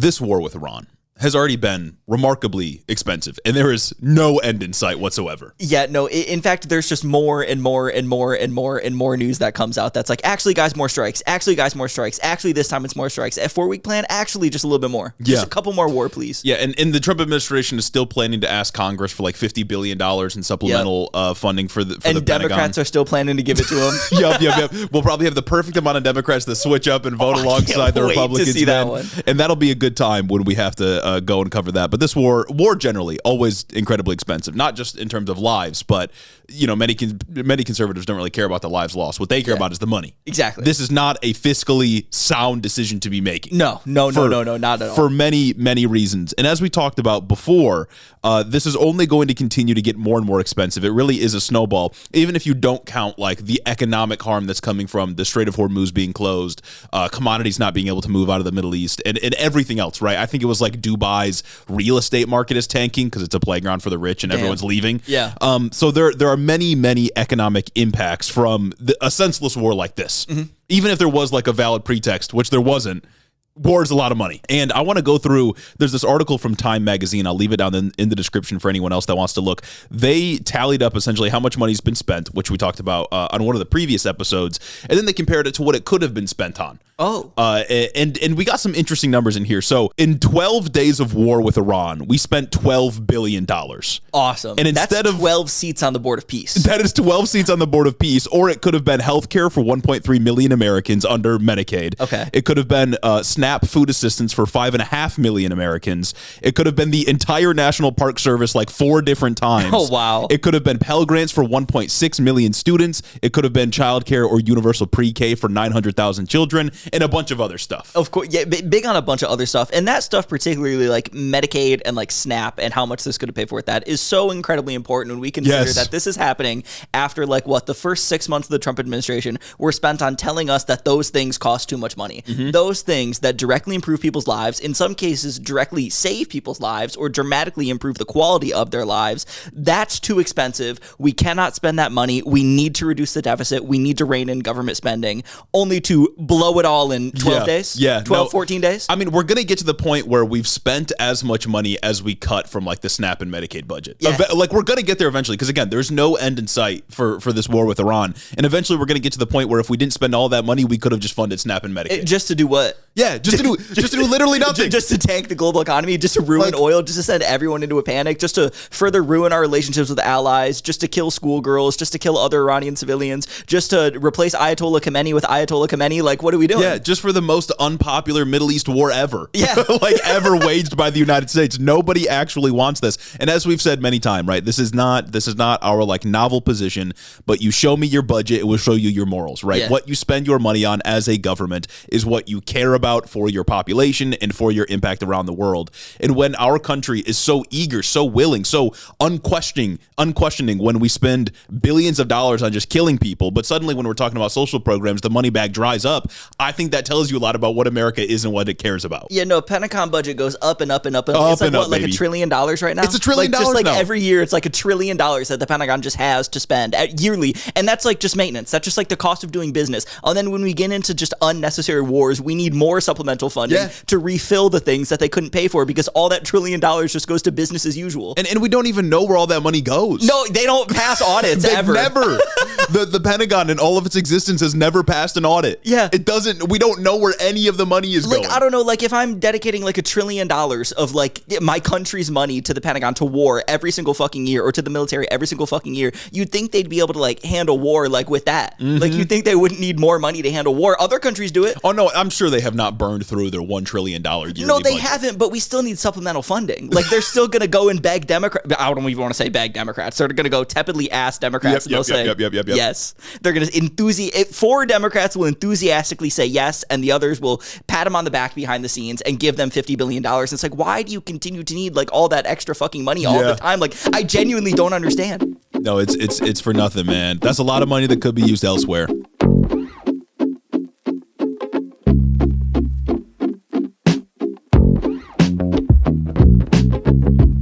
this war with Iran has already been remarkably expensive, and there is no end in sight whatsoever. Yeah, no, in fact, there's just more and more and more and more and more news that comes out that's like, actually, guys, more strikes. Actually, guys, more strikes. Actually, this time it's more strikes. A 4-week plan, actually, just a little bit more. Just a couple more war, please. Yeah, and the Trump administration is still planning to ask Congress for like $50 billion in supplemental funding for the Pentagon. Democrats are still planning to give it to them. Yep. We'll probably have the perfect amount of Democrats that switch up and vote alongside the Republicans. To see that one. And that'll be a good time when we have to go and cover that. But this war generally, always incredibly expensive, not just in terms of lives, but many conservatives don't really care about the lives lost. What they care about is the money. Exactly. This is not a fiscally sound decision to be making. No, not at all. For many, many reasons. And as we talked about before, this is only going to continue to get more and more expensive. It really is a snowball, even if you don't count like the economic harm that's coming from the Strait of Hormuz being closed, commodities not being able to move out of the Middle East, and everything else, right? I think it was like Dubai's real estate market is tanking because it's a playground for the rich and everyone's leaving. Yeah. So there are many economic impacts from a senseless war like this. Mm-hmm. Even if there was like a valid pretext, which there wasn't, war is a lot of money. And I want to go through, there's this article from Time Magazine. I'll leave it down in the description for anyone else that wants to look. They tallied up essentially how much money's been spent, which we talked about on one of the previous episodes. And then they compared it to what it could have been spent on. Oh. And we got some interesting numbers in here. So in 12 days of war with Iran, we spent $12 billion. Awesome. And instead That's 12 seats on the Board of Peace. That is 12 seats on the Board of Peace, or it could have been health care for 1.3 million Americans under Medicaid. Okay. It could have been SNAP food assistance for 5.5 million Americans. It could have been the entire National Park Service like 4 different times. Oh, wow. It could have been Pell Grants for 1.6 million students. It could have been childcare or universal pre-K for 900,000 children, and a bunch of other stuff. Of course, yeah, big on a bunch of other stuff. And that stuff, particularly like Medicaid and like SNAP and how much this could have paid for it, that is so incredibly important when we consider that this is happening after like the first 6 months of the Trump administration were spent on telling us that those things cost too much money. Mm-hmm. Those things that directly improve people's lives, in some cases directly save people's lives or dramatically improve the quality of their lives, that's too expensive. We cannot spend that money. We need to reduce the deficit. We need to rein in government spending, only to blow it all in 12 days? 14 days? I mean, we're going to get to the point where we've spent as much money as we cut from like the SNAP and Medicaid budget. Yeah. Like we're going to get there eventually because, again, there's no end in sight for this war with Iran. And eventually we're going to get to the point where if we didn't spend all that money, we could have just funded SNAP and Medicaid. Just to do what? Yeah, just to do literally nothing. Just to tank the global economy, just to ruin oil, just to send everyone into a panic, just to further ruin our relationships with allies, just to kill schoolgirls, just to kill other Iranian civilians, just to replace Ayatollah Khamenei with Ayatollah Khamenei. Like, what are we doing? Yeah, just for the most unpopular Middle East war ever. Yeah. Like ever waged by the United States. Nobody actually wants this. And as we've said many times, right, this is not our like novel position, but you show me your budget, it will show you your morals, right? Yeah. What you spend your money on as a government is what you care about for your population and for your impact around the world. And when our country is so eager, so willing, so unquestioning when we spend billions of dollars on just killing people, but suddenly when we're talking about social programs, the money bag dries up, I think that tells you a lot about what America is and what it cares about. Yeah, no, Pentagon budget goes up and up and up. It's like what, like $1 trillion right now? It's $1 trillion just like now. Every year, it's like $1 trillion that the Pentagon just has to spend yearly, and that's like just maintenance. That's just like the cost of doing business. And then when we get into just unnecessary wars, we need more supplemental funding to refill the things that they couldn't pay for because all that $1 trillion just goes to business as usual. And we don't even know where all that money goes. No, they don't pass audits ever. Never. The Pentagon in all of its existence has never passed an audit. Yeah. It doesn't. We don't know where any of the money is going. I don't know, like if I'm dedicating like $1 trillion of like my country's money to the Pentagon to war every single fucking year or to the military every single fucking year, you'd think they'd be able to like handle war like with that. Mm-hmm. Like you'd think they wouldn't need more money to handle war. Other countries do it. Oh no, I'm sure they have not burned through their $1 trillion yearly No, they budget. haven't, but we still need supplemental funding. Like they're still going to go and beg Democrats. I don't even want to say beg Democrats. They're going to go tepidly ask Democrats and they'll say yes. They're going to 4 Democrats will enthusiastically say yes, and the others will pat them on the back behind the scenes and give them $50 billion. And it's like, why do you continue to need like all that extra fucking money all the time? Like, I genuinely don't understand. No, it's for nothing, man. That's a lot of money that could be used elsewhere.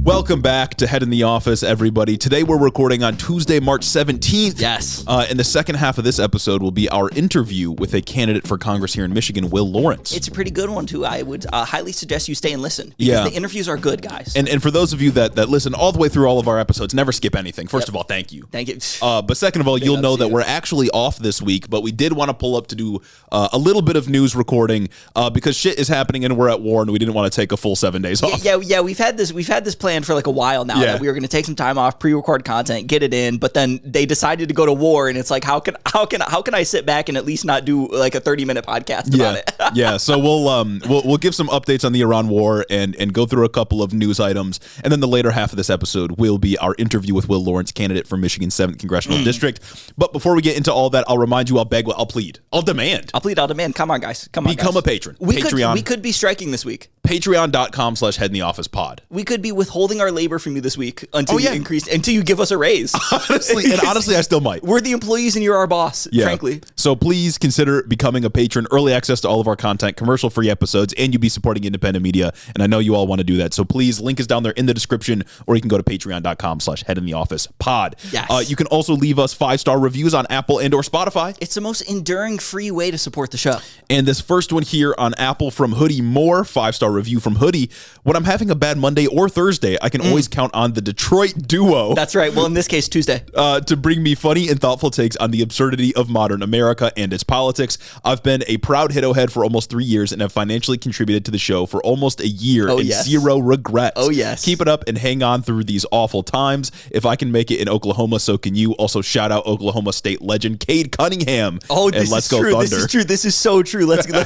Well, Welcome back to Head in the Office, everybody. Today we're recording on Tuesday, March 17th. Yes. And the second half of this episode will be our interview with a candidate for Congress here in Michigan, Will Lawrence. It's a pretty good one, too. I would highly suggest you stay and listen, because the interviews are good, guys. And for those of you that listen all the way through all of our episodes, never skip anything. First of all, thank you. Thank you. But second of all, you'll know that we're actually off this week, but we did want to pull up to do a little bit of news recording because shit is happening and we're at war, and we didn't want to take a full 7 days off. Yeah. We've had this planned for like a while now. That we were going to take some time off, pre-record content, get it in, but then they decided to go to war, and it's like, how can I sit back and at least not do like a 30-minute podcast about it? Yeah. So we'll give some updates on the Iran war and go through a couple of news items, and then the later half of this episode will be our interview with Will Lawrence, candidate for Michigan's 7th Congressional District. But before we get into all that, I'll remind you, I'll beg, I'll plead, I'll demand. I'll demand. Come on, guys. Become a patron. Patreon. We could be striking this week. Patreon.com/headintheofficepod. We could be withholding our labor from you this week until you give us a raise. Honestly, I still might. We're the employees and you're our boss, frankly. So please consider becoming a patron. Early access to all of our content, commercial-free episodes, and you'll be supporting independent media. And I know you all want to do that. So please, link is down there in the description, or you can go to patreon.com/headintheofficepod. Yes. You can also leave us 5-star reviews on Apple and or Spotify. It's the most enduring free way to support the show. And this first one here on Apple from Hoodie Moore, 5-star review from Hoodie. When I'm having a bad Monday or Thursday, I can always count on the Detroit duo. That's right. Well, in this case, Tuesday. To bring me funny and thoughtful takes on the absurdity of modern America and its politics. I've been a proud HITO head for almost 3 years and have financially contributed to the show for almost a year zero regrets. Oh, yes. Keep it up and hang on through these awful times. If I can make it in Oklahoma, so can you. Also, shout out Oklahoma State legend Cade Cunningham. Oh, this is true. This is true. This is so true. Let's go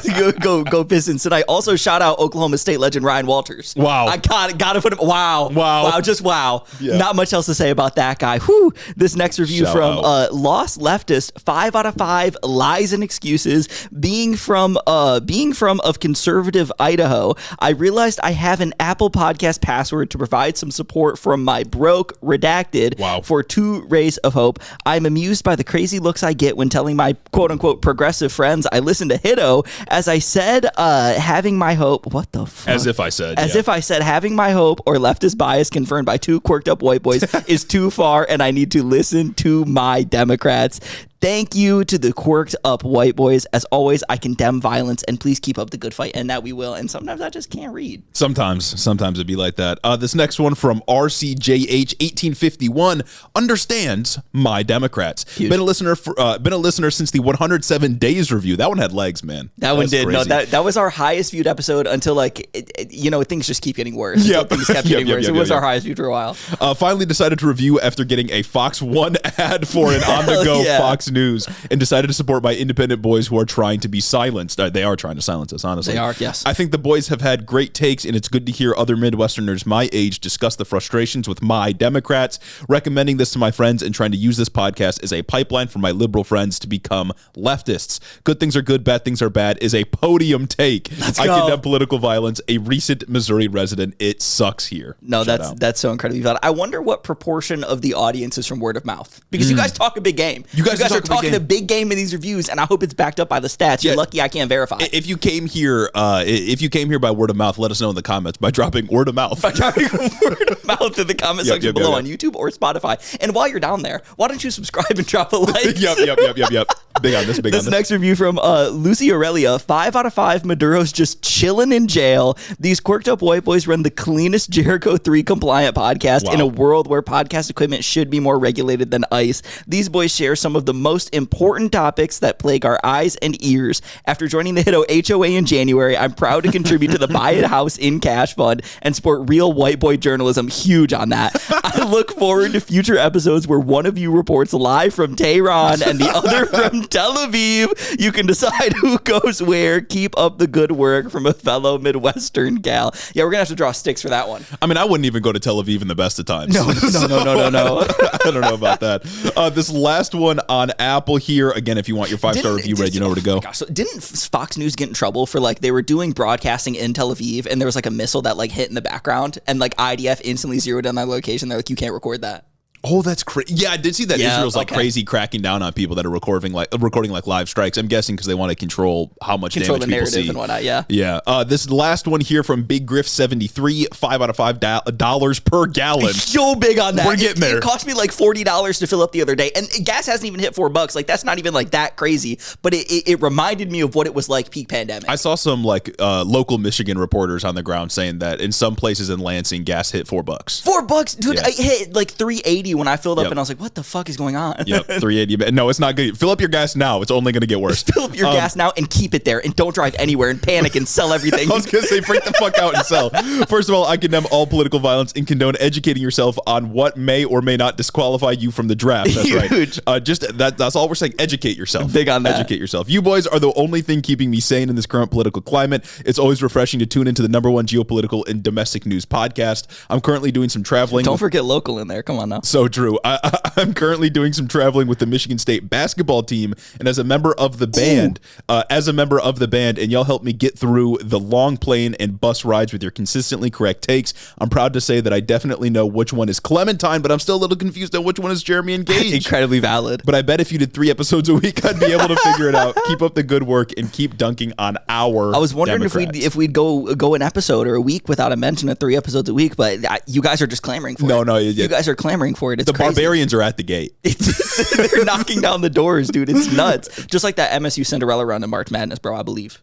Pistons. And I also shout out Oklahoma State legend Ryan Walters. Wow. I gotta put him. Wow. Just wow. Yeah. Not much else to say about that guy. Whew. This next review from Lost Leftist, 5 out of 5 lies and excuses. Being from of conservative Idaho, I realized I have an Apple Podcast password to provide some support from my broke redacted for 2 rays of hope. I'm amused by the crazy looks I get when telling my quote unquote progressive friends I listen to HITO. As I said, having my hope. What the fuck? As if I said having my hope or leftist bias confirmed by 2 quirked up white boys is too far, and I need to listen to my Democrats. Thank you to the quirked up white boys. As always, I condemn violence, and please keep up the good fight, and that we will. And sometimes I just can't read. Sometimes it'd be like that. This next one from RCJH1851 understands my Democrats. Huge. Been a listener since the 107 Days review. That one had legs, man. That one did. Crazy. No, that was our highest viewed episode until things just keep getting worse. Yeah, things kept getting worse. It was our highest viewed for a while. Finally decided to review after getting a Fox 1 ad for an on-the-go Fox News, and decided to support my independent boys who are trying to be silenced. They are trying to silence us, honestly. They are, yes. I think the boys have had great takes, and it's good to hear other Midwesterners my age discuss the frustrations with my Democrats. Recommending this to my friends and trying to use this podcast as a pipeline for my liberal friends to become leftists. Good things are good, bad things are bad is a podium take. Let's I go. condemn political violence. A recent Missouri resident. It sucks here. No, that's so incredibly valid. I wonder what proportion of the audience is from word of mouth, because you guys talk a big game. You guys are talking a big game in these reviews, and I hope it's backed up by the stats. You're lucky I can't verify. If you came here, by word of mouth, let us know in the comments by dropping word of mouth. By dropping word of mouth in the comment section below on YouTube or Spotify. And while you're down there, why don't you subscribe and drop a like? Yep. Big on this. This next review from Lucy Aurelia, 5 out of 5 Maduro's just chilling in jail. These quirked up white boys run the cleanest Jericho 3 compliant podcast in a world where podcast equipment should be more regulated than ICE. These boys share some of the most important topics that plague our eyes and ears. After joining the HITO HOA in January, I'm proud to contribute to the Buy a House in Cash Fund and support real white boy journalism. Huge on that. I look forward to future episodes where one of you reports live from Tehran and the other from Tel Aviv. You can decide who goes where. Keep up the good work from a fellow Midwestern gal. Yeah, we're going to have to draw sticks for that one. I mean, I wouldn't even go to Tel Aviv in the best of times. No. I don't know about that. This last one on Apple here. Again, if you want your 5-star review read, you know where to go. Gosh, so didn't Fox News get in trouble for they were doing broadcasting in Tel Aviv, and there was a missile that hit in the background, and IDF instantly zeroed in that location. They're like, you can't record that. Oh, that's crazy. Yeah, I did see that Israel's like crazy cracking down on people that are recording like live strikes. I'm guessing because they want to control how much damage the people see and whatnot. Yeah. Yeah. This last one here from Big Griff 73, $5 out of $5 per gallon. So big on that. We're getting there. It cost me like $40 to fill up the other day, and gas hasn't even hit $4. Like that's not even like that crazy. But it reminded me of what it was like peak pandemic. I saw some like local Michigan reporters on the ground saying that in some places in Lansing, gas hit $4. $4, dude. Yeah. I hit like $3.80 when I filled up, and I was like, "What the fuck is going on?" Yep, $3.80. No, it's not good. Fill up your gas now. It's only going to get worse. Fill up your gas now and keep it there, and don't drive anywhere and panic and sell everything. I was going to say, freak the fuck out and sell. First of all, I condemn all political violence and condone educating yourself on what may or may not disqualify you from the draft. That's Huge. Right. That's all we're saying. Educate yourself. Big on that. Educate yourself. You boys are the only thing keeping me sane in this current political climate. It's always refreshing to tune into the #1 geopolitical and domestic news podcast. I'm currently doing some traveling. Don't forget local in there. Come on now. So true. I'm currently doing some traveling with the Michigan State basketball team, and as a member of the band, and y'all help me get through the long plane and bus rides with your consistently correct takes. I'm proud to say that I definitely know which one is Clementine, but I'm still a little confused on which one is Jeremy and Gage. Incredibly valid. But I bet if you did 3 episodes a week, I'd be able to figure it out. Keep up the good work and keep dunking on our I was wondering Democrats. if we'd go an episode or a week without a mention of 3 episodes a week, but you guys are just clamoring for it. No, you guys are clamoring for it. It's the crazy. barbarians are at the gate. They're knocking down the doors, dude. It's nuts. Just like that MSU Cinderella run in March Madness, bro. I believe.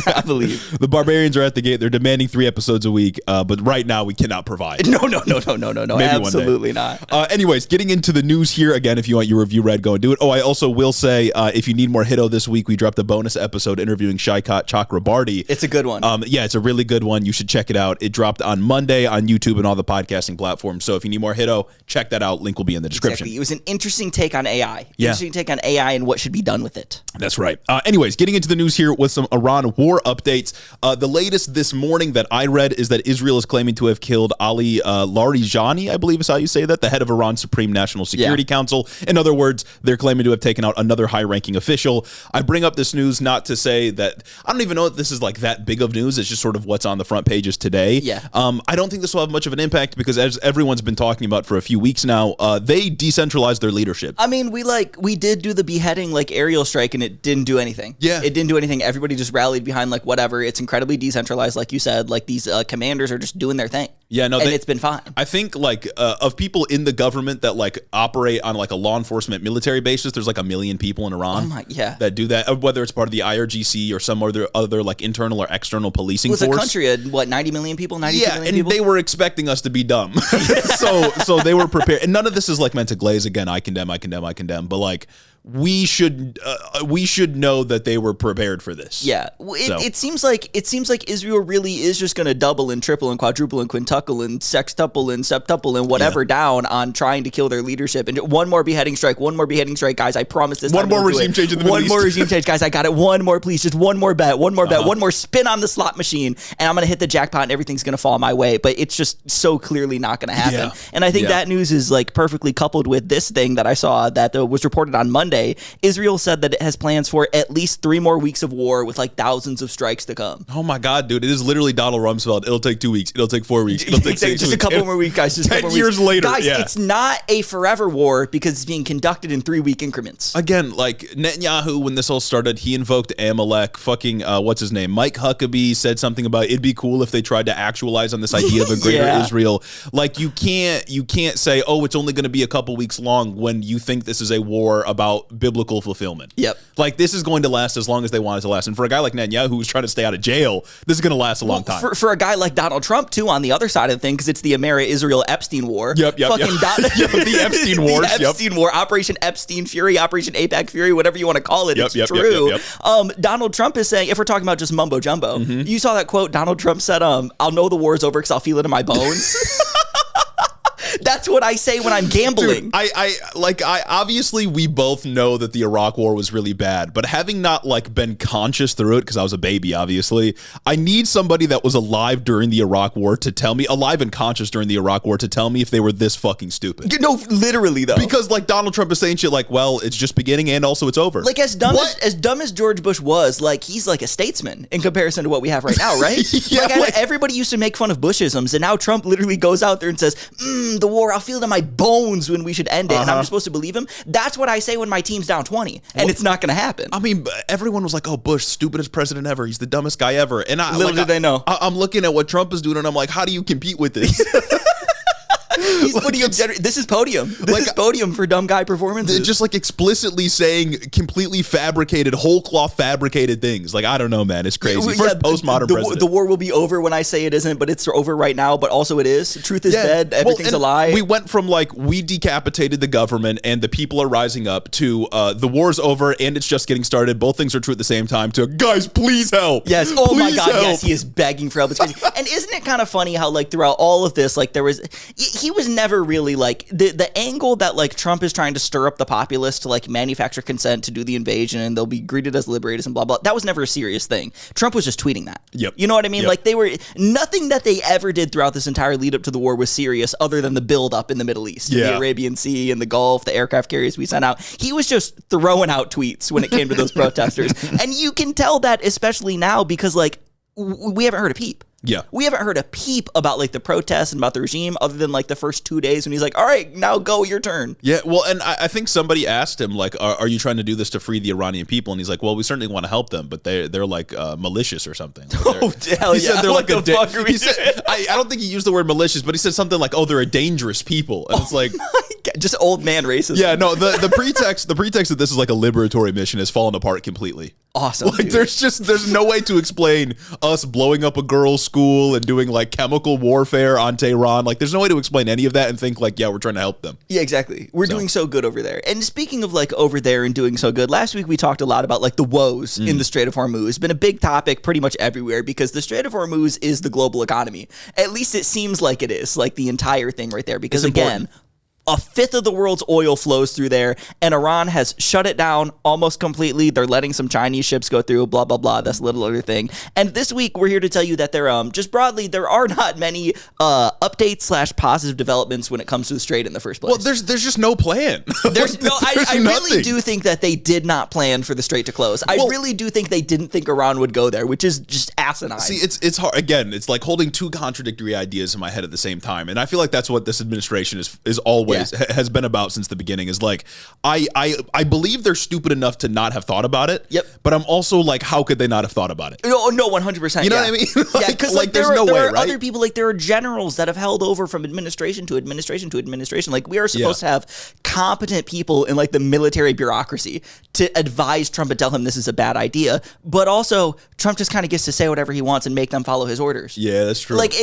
I believe. The barbarians are at the gate. They're demanding 3 episodes a week, but right now we cannot provide. No. Maybe Absolutely not. Anyways, getting into the news here. Again, if you want your review read, go and do it. Oh, I also will say, if you need more HITO this week, we dropped a bonus episode interviewing Shaikat Chakrabarti. It's a good one. Yeah, it's a really good one. You should check it out. It dropped on Monday on YouTube and all the podcasting platforms. So if you need more HITO, check that out. Link will be in the description. Exactly. It was an interesting take on AI. Yeah. Interesting take on AI and what should be done with it. That's right. Anyways, getting into the news here with some Iran war updates. The latest this morning that I read is that Israel is claiming to have killed Ali Larijani, I believe is how you say that, the head of Iran's Supreme National Security Council. In other words, they're claiming to have taken out another high-ranking official. I bring up this news not to say that I don't even know if this is like that big of news. It's just sort of what's on the front pages today. Yeah. I don't think this will have much of an impact because as everyone's been talking about for a few weeks now, they decentralized their leadership. I mean, we did do the beheading like aerial strike and it didn't do anything. Yeah. It didn't do anything. Everybody just rallied behind like whatever. It's incredibly decentralized, like you said. Like these commanders are just doing their thing. Yeah, no, and it's been fine. I think like of people in the government that like operate on like a law enforcement military basis, there's like 1 million people in Iran that do that, whether it's part of the IRGC or some other like internal or external policing force. It's a country of what, 90 million people, 92 million people? Yeah, and they were expecting us to be dumb. so they were prepared. And none of this is like meant to glaze again. I condemn, but like we should know that they were prepared for this. Yeah, it seems like Israel really is just going to double and triple and quadruple and quintuple and sextuple and septuple and whatever down on trying to kill their leadership. And one more beheading strike, guys. I promise this. One more regime change in the Middle East. One more regime change, guys. I got it. One more, please. Just one more bet. One more spin on the slot machine, and I'm going to hit the jackpot, and everything's going to fall my way. But it's just so clearly not going to happen. Yeah. And I think that news is like perfectly coupled with this thing that I saw that was reported on Monday. Israel said that it has plans for at least 3 more weeks of war with like thousands of strikes to come. Oh my God, dude. It is literally Donald Rumsfeld. It'll take 2 weeks. It'll take 4 weeks. It'll take 6 weeks. Just a couple more weeks, guys. Just 10 years later. Guys, it's not a forever war because it's being conducted in 3-week increments. Again, like Netanyahu, when this all started, he invoked Amalek. Fucking, what's his name? Mike Huckabee said something about it'd be cool if they tried to actualize on this idea of a greater Israel. Like you can't say, oh, it's only going to be a couple weeks long when you think this is a war about biblical fulfillment. Yep. Like this is going to last as long as they want it to last. And for a guy like Netanyahu who's trying to stay out of jail, this is going to last a long time. For a guy like Donald Trump too, on the other side of the thing, because it's the America-Israel Epstein war. Yep. The Epstein wars. The Epstein war, Operation Epstein Fury, Operation APAC Fury, whatever you want to call it. It's true. Donald Trump is saying, if we're talking about just mumbo jumbo, you saw that quote. Donald Trump said, "I'll know the war's over because I'll feel it in my bones." That's what I say when I'm gambling. Dude, I obviously we both know that the Iraq war was really bad, but having not like been conscious through it because I was a baby, obviously, I need somebody that was alive during the Iraq war to tell me, alive and conscious during the Iraq war to tell me if they were this fucking stupid. No, literally though. Because like Donald Trump is saying shit like, well, it's just beginning and also it's over. Like as dumb as George Bush was, like he's like a statesman in comparison to what we have right now, right? Everybody used to make fun of Bushisms, and now Trump literally goes out there and says, the war. I'll feel it in my bones when we should end it. And I'm just supposed to believe him. That's what I say when my team's down 20, and it's not going to happen. I mean, everyone was like, "Oh, Bush, stupidest president ever. He's the dumbest guy ever." And little did they know. I'm looking at what Trump is doing, and I'm like, "How do you compete with this?" He's putting up this is podium. This is podium for dumb guy performances. Just like explicitly saying completely fabricated, whole cloth fabricated things. Like, I don't know, man. It's crazy. First postmodern president. The war will be over when I say it isn't, but it's over right now, but also it is. Truth is dead. Everything's a lie. We went from like, we decapitated the government and the people are rising up to the war's over and it's just getting started. Both things are true at the same time to, guys, please help. Yes. Oh my God. Help. Yes. He is begging for help. It's crazy. And isn't it kind of funny how like throughout all of this, like he was never really like the angle that like Trump is trying to stir up the populace to like manufacture consent to do the invasion and they'll be greeted as liberators and blah, blah. That was never a serious thing. Trump was just tweeting that. Yep. You know what I mean? Yep. Like nothing that they ever did throughout this entire lead up to the war was serious other than the build up in the Middle East, the Arabian Sea and the Gulf, the aircraft carriers we sent out. He was just throwing out tweets when it came to those protesters. And you can tell that especially now because like we haven't heard a peep. Yeah. We haven't heard a peep about like the protests and about the regime other than like the first 2 days when he's like, all right, now go, your turn. Yeah. Well, and I think somebody asked him like, are you trying to do this to free the Iranian people? And he's like, well, we certainly want to help them, but they're like malicious or something. Like hell yeah. Said they're what like the fuck are we doing? I don't think he used the word malicious, but he said something like, oh, they're a dangerous people. And it's like, just old man racism. Yeah, no, the pretext that this is like a liberatory mission has fallen apart completely. Awesome. Like there's no way to explain us blowing up a girls' school and doing like chemical warfare on Tehran. Like there's no way to explain any of that and think like, yeah, we're trying to help them. Yeah, exactly. We're doing so good over there. And speaking of like over there and doing so good, last week we talked a lot about like the woes in the Strait of Hormuz. It's been a big topic pretty much everywhere because the Strait of Hormuz is the global economy. At least it seems like it is, like the entire thing right there. Because again, a fifth of the world's oil flows through there, and Iran has shut it down almost completely. They're letting some Chinese ships go through, blah, blah, blah. That's a little other thing. And this week, we're here to tell you that there, just broadly, there are not many updates / positive developments when it comes to the Strait in the first place. Well, there's just no plan. I really do think that they did not plan for the Strait to close. I really do think they didn't think Iran would go there, which is just asinine. See, it's hard. Again, it's like holding two contradictory ideas in my head at the same time. And I feel like that's what this administration is always has been about since the beginning. Is like I believe they're stupid enough to not have thought about it. Yep. But I'm also like, how could they not have thought about it? No, 100%. You know what I mean? Yeah, because like there's no way, right? Other people, like there are generals that have held over from administration to administration to administration. Like we are supposed to have competent people in like the military bureaucracy to advise Trump and tell him this is a bad idea. But also Trump just kind of gets to say whatever he wants and make them follow his orders. Yeah, that's true. Like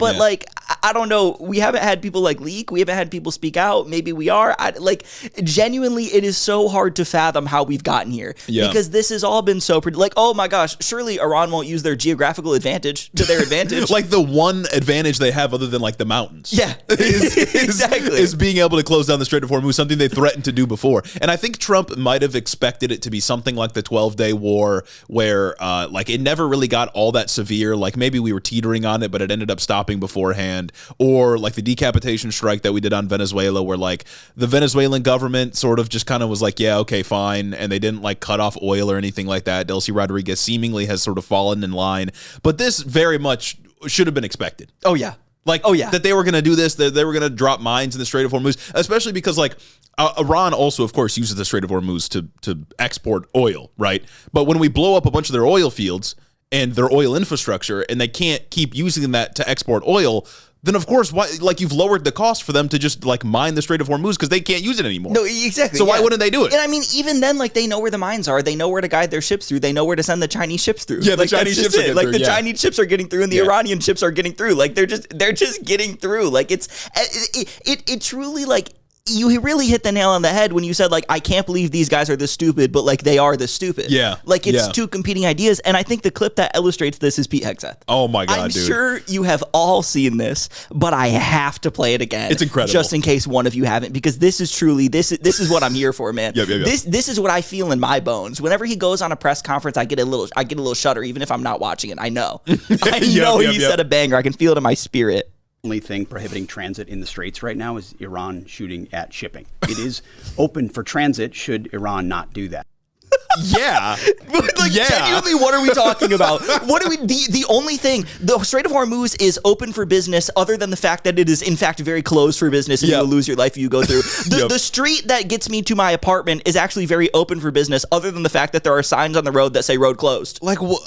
like I don't know. We haven't had people like leak. We haven't had people speak out. Maybe we are. Like genuinely, it is so hard to fathom how we've gotten here because this has all been so like, oh my gosh, surely Iran won't use their geographical advantage to their advantage. Like the one advantage they have other than like the mountains. Yeah, exactly. Is being able to close down the Strait of Hormuz, something they threatened to do before. And I think Trump might have expected it to be something like the 12-day war where like it never really got all that severe. Like maybe we were teetering on it, but it ended up stopping beforehand. Or like the decapitation strike that we did on Venezuela where like the Venezuelan government sort of just kind of was like, yeah, okay, fine. And they didn't like cut off oil or anything like that. Delcy Rodriguez seemingly has sort of fallen in line. But this very much should have been expected. Oh, yeah. Like, that they were going to do this, that they were going to drop mines in the Strait of Hormuz, especially because, like, Iran also, of course, uses the Strait of Hormuz to export oil, right? But when we blow up a bunch of their oil fields and their oil infrastructure and they can't keep using that to export oil, then of course, why? Like you've lowered the cost for them to just like mine the Strait of Hormuz because they can't use it anymore. No, exactly. So why wouldn't they do it? And I mean, even then, like they know where the mines are. They know where to guide their ships through. They know where to send the Chinese ships through. Yeah, like, the Chinese ships are getting through. Like the Chinese ships are getting through, and the Iranian ships are getting through. Like they're just getting through. Like it truly like. You really hit the nail on the head when you said, like, I can't believe these guys are this stupid, but, like, they are this stupid. Yeah. Like, it's two competing ideas, and I think the clip that illustrates this is Pete Hegseth. Oh, my God, I'm dude. sure you have all seen this, but I have to play it again. It's incredible. Just in case one of you haven't, because this is truly, this is what I'm here for, man. Yep. This is what I feel in my bones. Whenever he goes on a press conference, I get a little shudder, even if I'm not watching it. I know. I know he said a banger. I can feel it in my spirit. Only thing prohibiting transit in the Straits right now is Iran shooting at shipping. It is open for transit should Iran not do that. Yeah. Like, genuinely, what are we talking about? What are we? The only thing, the Strait of Hormuz is open for business, other than the fact that it is in fact very closed for business, and you will lose your life if you go through. The street that gets me to my apartment is actually very open for business, other than the fact that there are signs on the road that say road closed. Like what?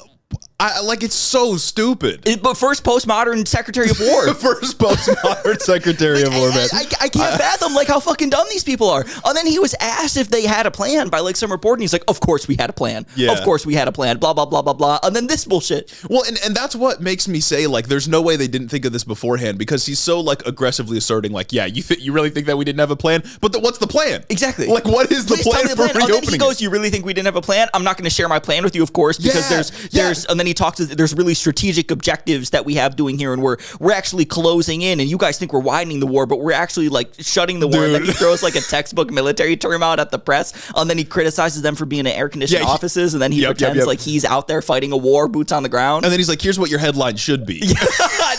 Like it's so stupid. But first postmodern Secretary of War. First postmodern Secretary of War, man. I can't fathom like how fucking dumb these people are. And then he was asked if they had a plan by like some reporter, and he's like, "Of course we had a plan. Yeah. Of course we had a plan." Blah blah blah blah blah. And then this bullshit. Well, and that's what makes me say like, there's no way they didn't think of this beforehand, because he's so like aggressively asserting like, yeah, you really think that we didn't have a plan? But what's the plan? Exactly. Like, what is the plan for reopening? And then he goes, "You really think we didn't have a plan? I'm not going to share my plan with you, of course, because there's." And then he talks. There's really strategic objectives that we have doing here, and we're actually closing in, and you guys think we're widening the war, but we're actually like shutting the war. And then he throws like a textbook military term out at the press, and then he criticizes them for being in air-conditioned offices, and then he pretends like he's out there fighting a war, boots on the ground. And then he's like, "Here's what your headline should be."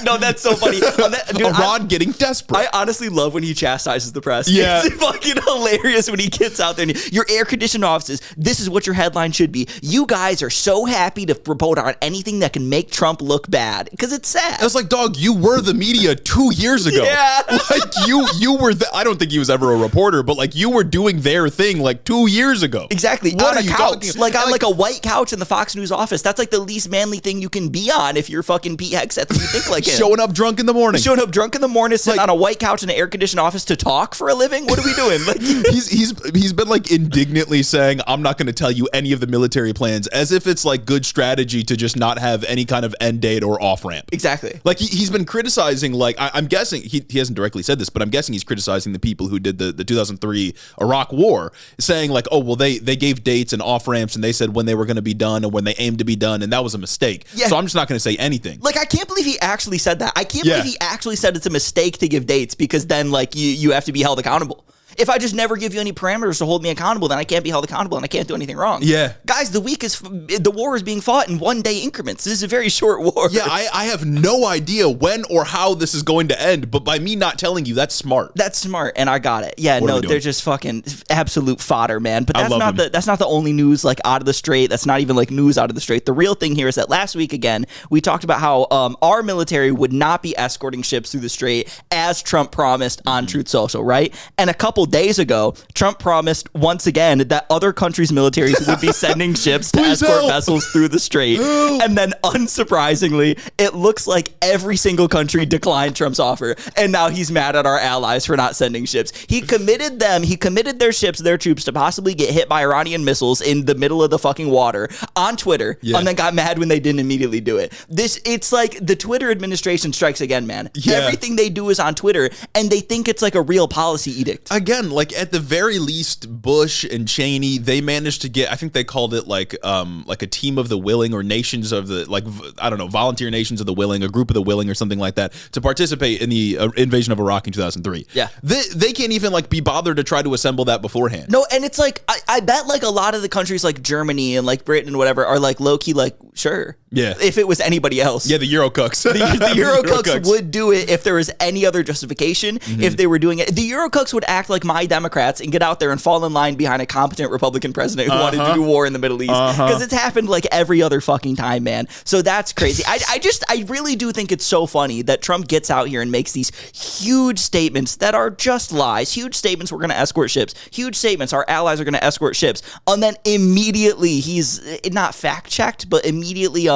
No, that's so funny. Dude, Iran getting desperate. I honestly love when he chastises the press. Yeah. It's fucking hilarious when he gets out there and your air-conditioned offices, this is what your headline should be. You guys are so happy to report on anything that can make Trump look bad, because it's sad. I was like, dog, you were the media 2 years ago. Yeah. Like you were I don't think he was ever a reporter, but like you were doing their thing like 2 years ago. Exactly. What on are a you couch. talking? Like on like a white couch in the Fox News office. That's like the least manly thing you can be on if you're fucking Pete Hegseth and you think like him. Showing up drunk in the morning. Showing up drunk in the morning, sitting on a white couch in an air-conditioned office to talk for a living? What are we doing? Like he's been like indignantly saying, "I'm not going to tell you any of the military plans," as if it's like good strategy to just not have any kind of end date or off ramp. Exactly. Like he's been criticizing, like I'm guessing he hasn't directly said this, but I'm guessing he's criticizing the people who did the 2003 Iraq War, saying like, "Oh well, they gave dates and off ramps, and they said when they were going to be done and when they aimed to be done, and that was a mistake." Yeah. So I'm just not going to say anything. Like, I can't believe he actually said that. I can't believe he actually said it's a mistake to give dates, because then like you have to be held accountable. If I just never give you any parameters to hold me accountable, then I can't be held accountable and I can't do anything wrong. Yeah. Guys, the war is being fought in 1 day increments. This is a very short war. Yeah, I have no idea when or how this is going to end, but by me not telling you, that's smart. That's smart, and I got it. Yeah, no, they're just fucking absolute fodder, man. But that's not the only news like out of the Strait. That's not even like news out of the Strait. The real thing here is that last week, again, we talked about how our military would not be escorting ships through the Strait as Trump promised on Truth Social, right? And a couple days ago, Trump promised once again that other countries' militaries would be sending ships to escort vessels through the Strait. And then, unsurprisingly, it looks like every single country declined Trump's offer. And now he's mad at our allies for not sending ships. He committed their ships, their troops, to possibly get hit by Iranian missiles in the middle of the fucking water on Twitter, and then got mad when they didn't immediately do it. It's like the Twitter administration strikes again, man. Yeah. Everything they do is on Twitter, and they think it's like a real policy edict. Again, like at the very least, Bush and Cheney, they managed to get, I think they called it like a team of the willing, or nations of the, like, I don't know, volunteer nations of the willing, a group of the willing or something like that, to participate in the invasion of Iraq in 2003. Yeah. They can't even like be bothered to try to assemble that beforehand. No, and it's like, I bet like a lot of the countries like Germany and like Britain and whatever are like low-key like, sure. Yeah. If it was anybody else. Yeah, the Eurocooks. The Eurocooks would do it if there was any other justification, if they were doing it. The Eurocooks would act like my Democrats and get out there and fall in line behind a competent Republican president who wanted to do war in the Middle East. Because it's happened like every other fucking time, man. So that's crazy. I really do think it's so funny that Trump gets out here and makes these huge statements that are just lies. Huge statements, we're going to escort ships. Huge statements, our allies are going to escort ships. And then immediately he's not fact-checked, but immediately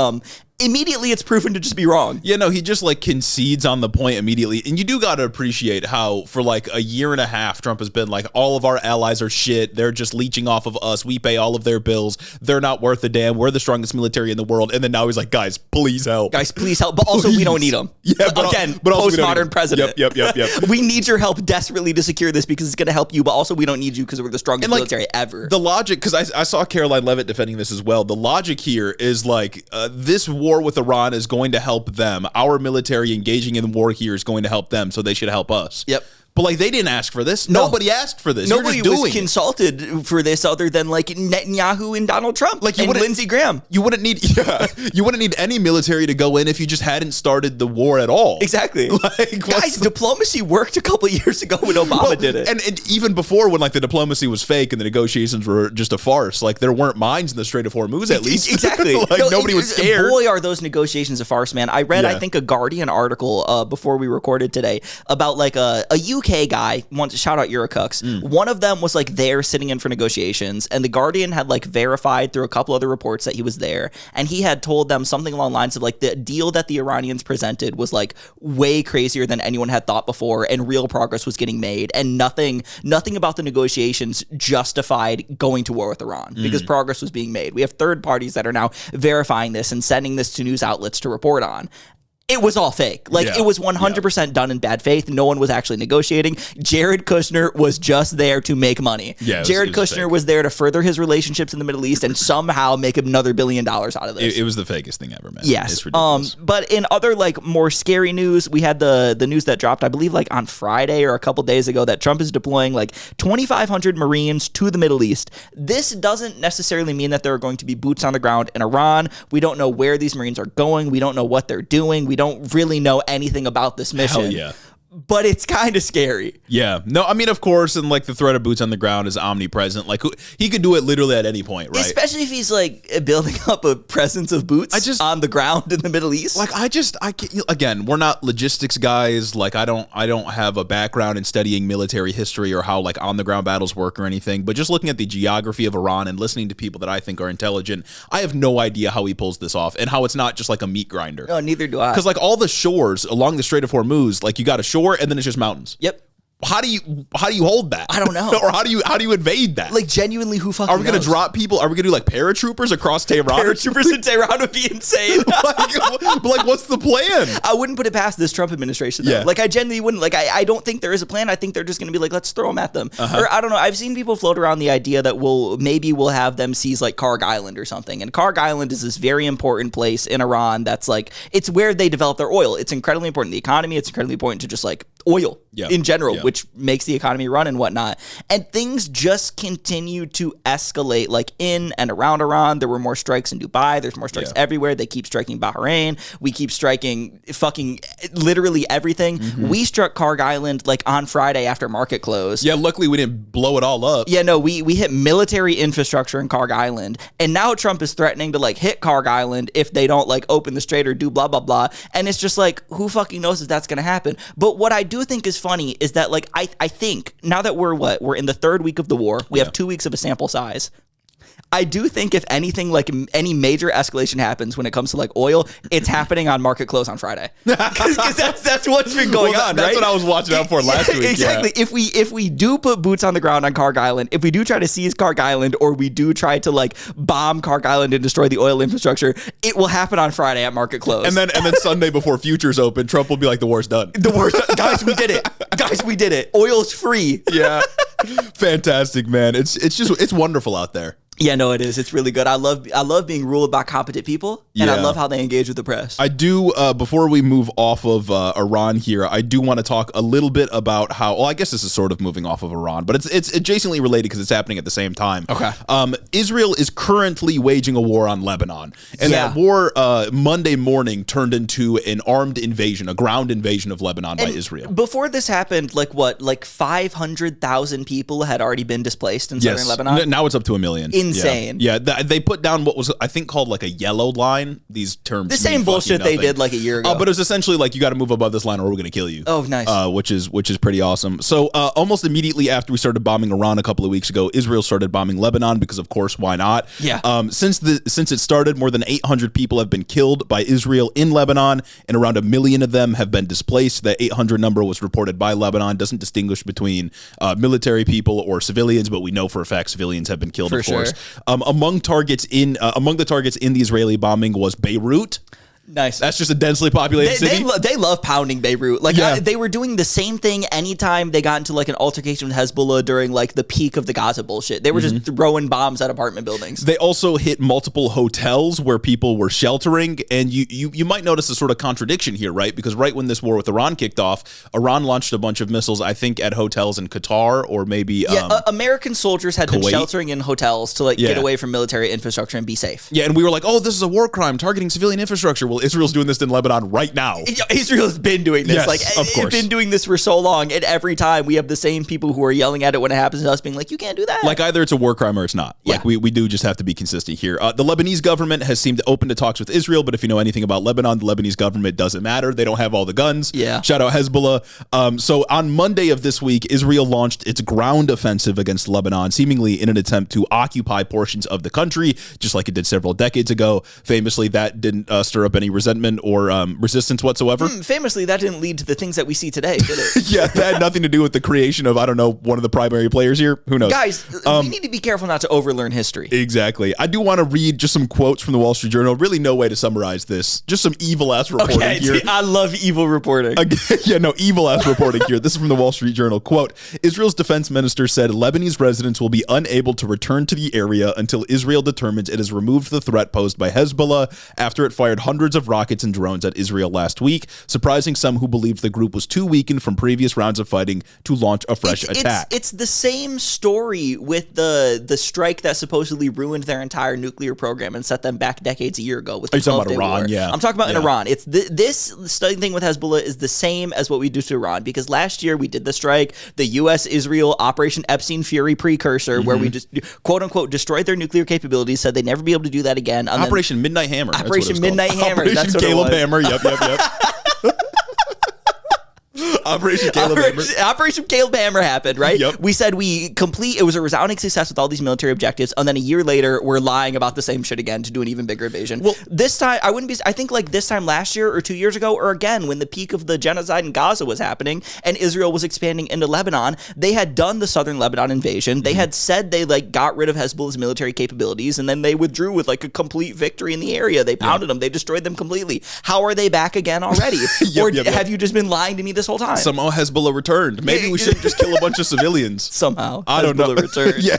it's proven to just be wrong. Yeah, no, he just like concedes on the point immediately. And you do got to appreciate how for like a year and a half, Trump has been like, all of our allies are shit. They're just leeching off of us. We pay all of their bills. They're not worth a damn. We're the strongest military in the world. And then now he's like, guys, please help. Guys, please help. But also, we don't need them. Yeah, but also postmodern president. Yep. We need your help desperately to secure this because it's going to help you. But also, we don't need you because we're the strongest military ever. The logic, because I saw Caroline Leavitt defending this as well. The logic here is like this war with Iran is going to help them. Our military engaging in war here is going to help them, so they should help us. Yep. But like they didn't ask for this. No. Nobody asked for this. Nobody was consulted for this other than like Netanyahu and Donald Trump, like and Lindsey Graham. You wouldn't need any military to go in if you just hadn't started the war at all. Exactly. Like, guys, diplomacy worked a couple of years ago when Obama did it, and even before when like the diplomacy was fake and the negotiations were just a farce. Like there weren't mines in the Strait of Hormuz at least. Exactly. Like nobody was scared. Boy, are those negotiations a farce, man. I read I think a Guardian article before we recorded today about like a UK guy. Shout out Eurocux. One of them was like there sitting in for negotiations, and the Guardian had like verified through a couple other reports that he was there, and he had told them something along the lines of like the deal that the Iranians presented was like way crazier than anyone had thought before, and real progress was getting made, and nothing about the negotiations justified going to war with Iran because progress was being made. We have third parties that are now verifying this and sending this to news outlets to report on. It was all fake. Like, it was 100% done in bad faith. No one was actually negotiating. Jared Kushner was just there to make money. Jared Kushner was there to further his relationships in the Middle East and somehow make another $1 billion out of this. It was the fakest thing ever, man. Yes. It's ridiculous. But in other, like, more scary news, we had the news that dropped, I believe, like, on Friday or a couple days ago that Trump is deploying, like, 2,500 Marines to the Middle East. This doesn't necessarily mean that there are going to be boots on the ground in Iran. We don't know where these Marines are going. We don't know what they're doing. We don't really know anything about this mission. Hell yeah. But it's kind of scary. Yeah. No, I mean, of course, and like the threat of boots on the ground is omnipresent. Like he could do it literally at any point, right? Especially if he's like building up a presence of boots on the ground in the Middle East. Like I can't, again, we're not logistics guys. Like I don't have a background in studying military history or how like on the ground battles work or anything. But just looking at the geography of Iran and listening to people that I think are intelligent, I have no idea how he pulls this off and how it's not just like a meat grinder. No, neither do I. Because like all the shores along the Strait of Hormuz, like you got a shore and then it's just mountains. Yep. How do you hold that? I don't know. Or how do you invade that? Like genuinely, who fucking Are we going to drop people? Are we going to do like paratroopers across Tehran? Paratroopers in Tehran would be insane. like what's the plan? I wouldn't put it past this Trump administration though. Yeah. Like I genuinely wouldn't. Like I don't think there is a plan. I think they're just going to be like, let's throw them at them. Or I don't know. I've seen people float around the idea that we'll have them seize like Karg Island or something. And Karg Island is this very important place in Iran that's like, it's where they develop their oil. It's incredibly important to the economy. It's incredibly important to just like oil in general, which makes the economy run and whatnot. And things just continue to escalate like in and around Iran. There were more strikes in Dubai. There's more strikes everywhere. They keep striking Bahrain. We keep striking fucking literally everything. We struck Karg Island like on Friday after market close. Yeah, luckily we didn't blow it all up. Yeah, no, we hit military infrastructure in Karg Island. And now Trump is threatening to like hit Karg Island if they don't like open the strait or do blah, blah, blah. And it's just like, who fucking knows if that's going to happen? But what I do think is funny is that like, I think now that we're in the third week of the war, we have 2 weeks of a sample size. I do think if anything, like any major escalation happens when it comes to like oil, it's happening on market close on Friday. Because that's what's been going on, right? That's what I was watching out for last week. Exactly. Yeah. If we do put boots on the ground on Karg Island, if we do try to seize Karg Island, or we do try to like bomb Karg Island and destroy the oil infrastructure, it will happen on Friday at market close. And then Sunday before futures open, Trump will be like, the war's done. The war's done. Guys, we did it. Guys, we did it. Oil's free. Yeah. Fantastic, man. It's wonderful out there. Yeah, no, it is. It's really good. I love being ruled by competent people, and I love how they engage with the press. I do, before we move off of Iran here, I do want to talk a little bit about how, well, I guess this is sort of moving off of Iran, but it's adjacently related because it's happening at the same time. Okay. Israel is currently waging a war on Lebanon, and that war Monday morning turned into an armed invasion, a ground invasion of Lebanon by Israel. Before this happened, like 500,000 people had already been displaced in southern Lebanon? Now it's up to 1 million. Insane. Yeah, they put down what was, I think, called like a yellow line. These terms the same bullshit they did like a year ago. But it was essentially like, you got to move above this line or we're going to kill you. Oh, nice. Which is pretty awesome. So almost immediately after we started bombing Iran a couple of weeks ago, Israel started bombing Lebanon because, of course, why not? Yeah. Since it started, more than 800 people have been killed by Israel in Lebanon, and around 1 million of them have been displaced. The 800 number was reported by Lebanon. Doesn't distinguish between military people or civilians, but we know for a fact civilians have been killed, of course. Among the targets in the Israeli bombing was Beirut. Nice. That's just a densely populated city. They love pounding Beirut. Like they were doing the same thing anytime they got into like an altercation with Hezbollah during like the peak of the Gaza bullshit. They were just throwing bombs at apartment buildings. They also hit multiple hotels where people were sheltering, and you might notice a sort of contradiction here, right? Because right when this war with Iran kicked off, Iran launched a bunch of missiles, I think, at hotels in Qatar or maybe American soldiers had been sheltering in hotels to like get away from military infrastructure and be safe. Yeah, and we were like, oh, this is a war crime targeting civilian infrastructure. Well, Israel's doing this in Lebanon right now. Israel's been doing this. Yes, of course. It's been doing this for so long, and every time we have the same people who are yelling at it when it happens to us, being like, you can't do that. Like either it's a war crime or it's not. Like we do just have to be consistent here. The Lebanese government has seemed open to talks with Israel, but if you know anything about Lebanon, the Lebanese government doesn't matter. They don't have all the guns. Yeah. Shout out Hezbollah. So on Monday of this week, Israel launched its ground offensive against Lebanon, seemingly in an attempt to occupy portions of the country, just like it did several decades ago. Famously, that didn't stir up any resentment or resistance whatsoever. Famously, that didn't lead to the things that we see today, did it? Yeah, that had nothing to do with the creation of, I don't know, one of the primary players here. Who knows? Guys, we need to be careful not to overlearn history. Exactly. I do want to read just some quotes from the Wall Street Journal. Really no way to summarize this. Just some evil-ass reporting here. I love evil reporting. Evil-ass reporting here. This is from the Wall Street Journal. Quote, Israel's defense minister said Lebanese residents will be unable to return to the area until Israel determines it has removed the threat posed by Hezbollah after it fired hundreds of rockets and drones at Israel last week, surprising some who believed the group was too weakened from previous rounds of fighting to launch a fresh attack. It's the same story with the strike that supposedly ruined their entire nuclear program and set them back decades a year ago. With the 12-day war. Iran? Yeah, I'm talking about in Iran. It's this thing with Hezbollah is the same as what we do to Iran, because last year we did the strike, the U.S.-Israel Operation Epstein Fury precursor, where we just quote unquote destroyed their nuclear capabilities, said they'd never be able to do that again. And Operation Midnight Hammer. Operation Midnight Hammer. Operation That's what Caleb it was. Hammer. Yep. Operation Caleb Hammer. Operation Caleb Hammer happened, right? Yep. We said it was a resounding success with all these military objectives, and then a year later, we're lying about the same shit again to do an even bigger invasion. Well, this time, I think like this time last year or 2 years ago, or again, when the peak of the genocide in Gaza was happening and Israel was expanding into Lebanon, they had done the southern Lebanon invasion. They had said they like got rid of Hezbollah's military capabilities, and then they withdrew with like a complete victory in the area. They pounded them. They destroyed them completely. How are they back again already? Have you just been lying to me this whole time? Somehow Hezbollah returned. Maybe we shouldn't just kill a bunch of civilians. Somehow. I don't know. Returned. Yeah.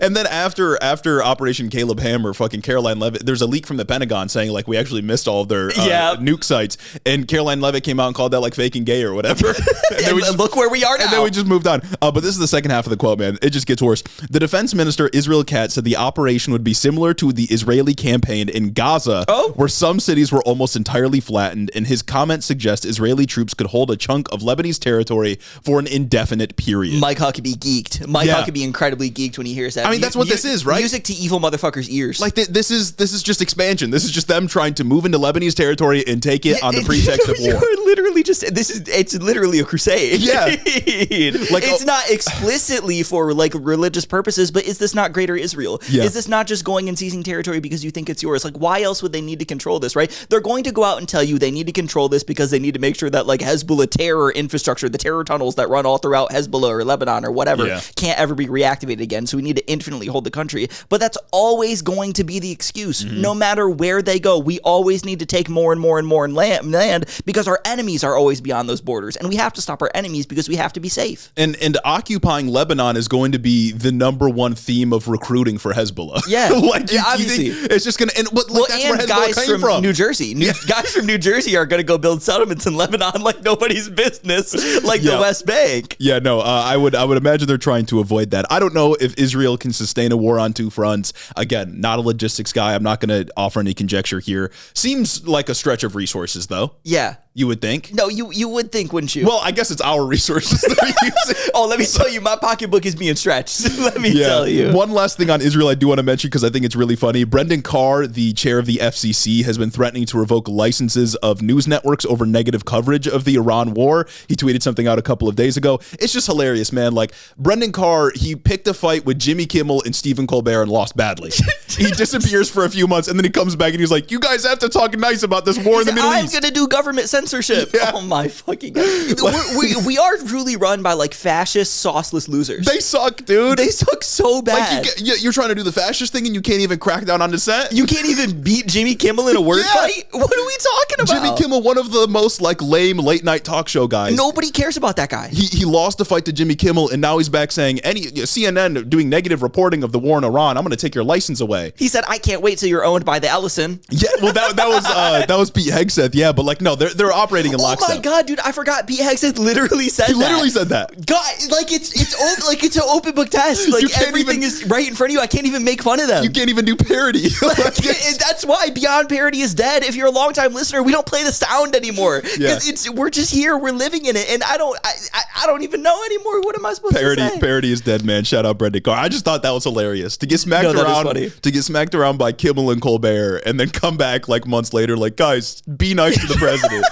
And then after Operation Caleb Hammer, fucking Caroline Levitt, there's a leak from the Pentagon saying like we actually missed all of their nuke sites, and Caroline Levitt came out and called that like fake and gay or whatever. And then look where we are now. And then we just moved on. But this is the second half of the quote, man. It just gets worse. The defense minister Israel Katz said the operation would be similar to the Israeli campaign in Gaza, where some cities were almost entirely flattened, and his comments suggest Israeli troops could hold a chunk of Lebanese territory for an indefinite period. Mike Huckabee geeked. Mike Huckabee incredibly geeked when he hears that. I mean, that's what this is, right? Music to evil motherfuckers' ears. Like this is just expansion. This is just them trying to move into Lebanese territory and take it on the pretext of war. You're literally it's literally a crusade. Yeah. Like it's not explicitly for like religious purposes, but is this not greater Israel? Yeah. Is this not just going and seizing territory because you think it's yours? Like, why else would they need to control this, right? They're going to go out and tell you they need to control this because they need to make sure that like Hezbollah terror infrastructure, the terror tunnels that run all throughout Hezbollah or Lebanon or whatever can't ever be reactivated again. So we need to infinitely hold the country. But that's always going to be the excuse. No matter where they go, we always need to take more and more and more land because our enemies are always beyond those borders. And we have to stop our enemies because we have to be safe. And occupying Lebanon is going to be the number one theme of recruiting for Hezbollah. Yeah. Obviously. It's just going to, and that's where Hezbollah guys came from. New Jersey. Guys from New Jersey are going to go build settlements in Lebanon like nobody's business, like the West Bank. Yeah, no, I would imagine they're trying to avoid that. I don't know if Israel can sustain a war on two fronts. Again, not a logistics guy. I'm not going to offer any conjecture here. Seems like a stretch of resources, though. Yeah. You would think. No, you would think, wouldn't you? Well, I guess it's our resources that we're using. Oh, let me tell you, my pocketbook is being stretched. Let me tell you. One last thing on Israel I do want to mention because I think it's really funny. Brendan Carr, the chair of the FCC, has been threatening to revoke licenses of news networks over negative coverage of the Iran war. He tweeted something out a couple of days ago. It's just hilarious, man. Like, Brendan Carr, he picked a fight with Jimmy Kimmel and Stephen Colbert and lost badly. He disappears for a few months, and then he comes back and he's like, you guys have to talk nice about this war in the Middle East. I'm going to do government censorship censorship. Yeah. Oh my fucking God. We are truly run by like fascist, sauceless losers. They suck, dude. They suck so bad. Like you're trying to do the fascist thing and you can't even crack down on dissent. You can't even beat Jimmy Kimmel in a word fight. What are we talking about? Jimmy Kimmel, one of the most like lame late night talk show guys. Nobody cares about that guy. He lost the fight to Jimmy Kimmel, and now he's back saying CNN doing negative reporting of the war in Iran. I'm going to take your license away. He said, "I can't wait till you're owned by the Ellison." Yeah, well that was Pete Hegseth. Yeah, but like no, they're operating in lockstep. Oh my God, dude, I forgot Pete Hegseth literally said that. He literally said that. God, like it's an open book test. Like everything is right in front of you. I can't even make fun of them. You can't even do parody. That's why Beyond Parody is dead. If you're a longtime listener, we don't play the sound anymore. Yeah. We're just here. We're living in it, and I don't even know anymore. What am I supposed to say? Parody is dead, man. Shout out Brendan Carr. I just thought that was hilarious to get smacked around by Kimmel and Colbert, and then come back like months later, like guys, be nice to the president.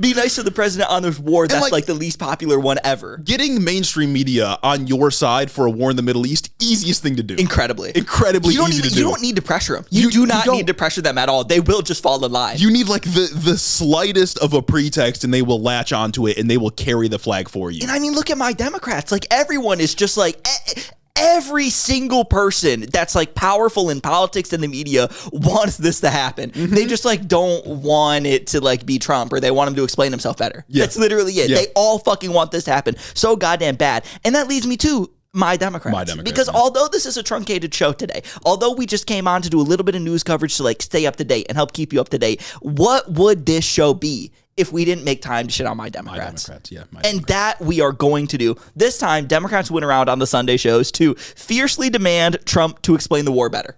Be nice to the president on this war. That's like the least popular one ever. Getting mainstream media on your side for a war in the Middle East, easiest thing to do. Incredibly easy to do. You don't need to pressure them. You do not need to pressure them at all. They will just fall in line. You need like the slightest of a pretext, and they will latch onto it, and they will carry the flag for you. And I mean, look at my Democrats. Like everyone is just like. Every single person that's like powerful in politics and the media wants this to happen. Mm-hmm. They just like don't want it to like be Trump, or they want him to explain himself better. Yeah. That's literally it. Yeah. They all fucking want this to happen so goddamn bad. And that leads me to my Democrats. Because although this is a truncated show today, although we just came on to do a little bit of news coverage to like stay up to date and help keep you up to date, what would this show be if we didn't make time to shit on my Democrats? And that we are going to do. This time, Democrats went around on the Sunday shows to fiercely demand Trump to explain the war better.